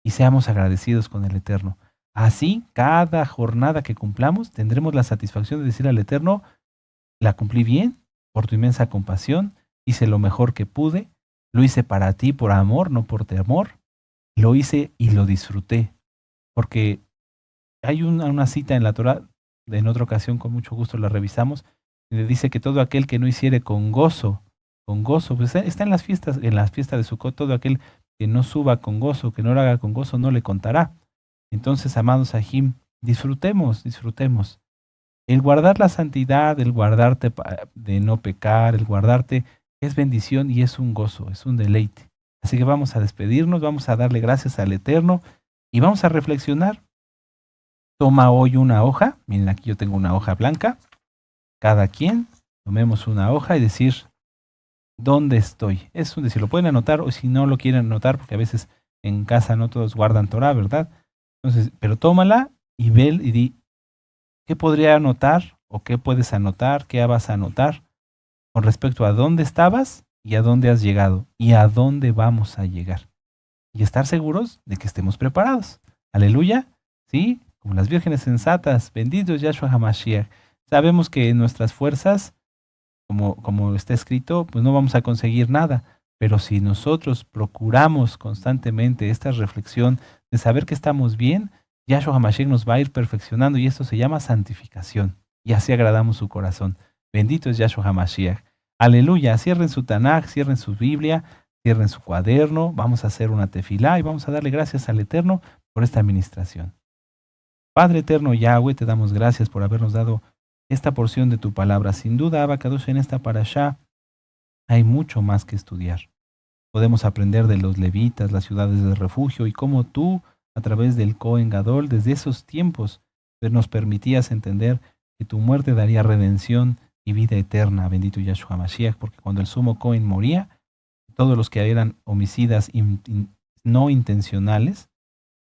Speaker 1: Y seamos agradecidos con el Eterno. Así, cada jornada que cumplamos, tendremos la satisfacción de decir al Eterno, la cumplí bien, por tu inmensa compasión, hice lo mejor que pude, lo hice para ti por amor, no por temor, lo hice y lo disfruté. Porque hay una cita en la Torá, en otra ocasión con mucho gusto la revisamos, donde dice que todo aquel que no hiciere con gozo, pues está en las fiestas de Sukkot, todo aquel que no suba con gozo, que no lo haga con gozo, no le contará. Entonces, amados Ajim, disfrutemos, disfrutemos. El guardar la santidad, el guardarte de no pecar, el guardarte es bendición y es un gozo, es un deleite. Así que vamos a despedirnos, vamos a darle gracias al Eterno y vamos a reflexionar. Toma hoy una hoja, miren aquí yo tengo una hoja blanca, cada quien tomemos una hoja y decir, ¿dónde estoy? Es decir, lo pueden anotar o si no lo quieren anotar, porque a veces en casa no todos guardan Torah, ¿verdad? Entonces, pero tómala y ve y di, ¿qué podría anotar o qué puedes anotar, qué vas a anotar con respecto a dónde estabas y a dónde has llegado y a dónde vamos a llegar? Y estar seguros de que estemos preparados. Aleluya, ¿sí? Como las vírgenes sensatas, bendito es Yahshua HaMashiach. Sabemos que en nuestras fuerzas, como está escrito, pues no vamos a conseguir nada. Pero si nosotros procuramos constantemente esta reflexión de saber que estamos bien, Yahshua HaMashiach nos va a ir perfeccionando y esto se llama santificación. Y así agradamos su corazón. Bendito es Yahshua HaMashiach. Aleluya. Cierren su Tanaj, cierren su Biblia, cierren su cuaderno. Vamos a hacer una tefilá y vamos a darle gracias al Eterno por esta administración. Padre eterno Yahweh, te damos gracias por habernos dado esta porción de tu palabra. Sin duda, Abacadosh, en esta parashá hay mucho más que estudiar. Podemos aprender de los levitas, las ciudades de refugio y cómo tú, a través del Cohen Gadol, desde esos tiempos, nos permitías entender que tu muerte daría redención y vida eterna. Bendito Yahshua Mashiach, porque cuando el sumo Cohen moría, todos los que eran homicidas no intencionales,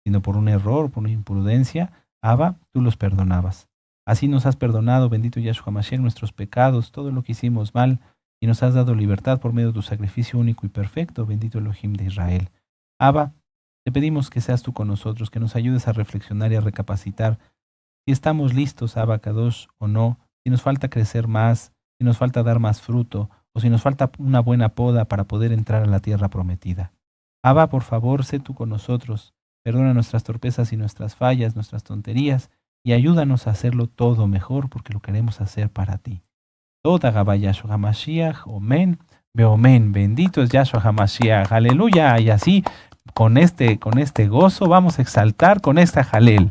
Speaker 1: sino por un error, por una imprudencia, Abba, tú los perdonabas. Así nos has perdonado, bendito Yahshua Mashiach, nuestros pecados, todo lo que hicimos mal, y nos has dado libertad por medio de tu sacrificio único y perfecto, bendito Elohim de Israel. Abba, te pedimos que seas tú con nosotros, que nos ayudes a reflexionar y a recapacitar si estamos listos, Abba Kadosh, o no, si nos falta crecer más, si nos falta dar más fruto, o si nos falta una buena poda para poder entrar a la tierra prometida. Abba, por favor, sé tú con nosotros, perdona nuestras torpezas y nuestras fallas, nuestras tonterías, y ayúdanos a hacerlo todo mejor, porque lo queremos hacer para ti. Toda Gabá Yahshua HaMashiach, Omen, Beomen, bendito es Yahshua HaMashiach, aleluya, y así, con este gozo, vamos a exaltar con esta jalel.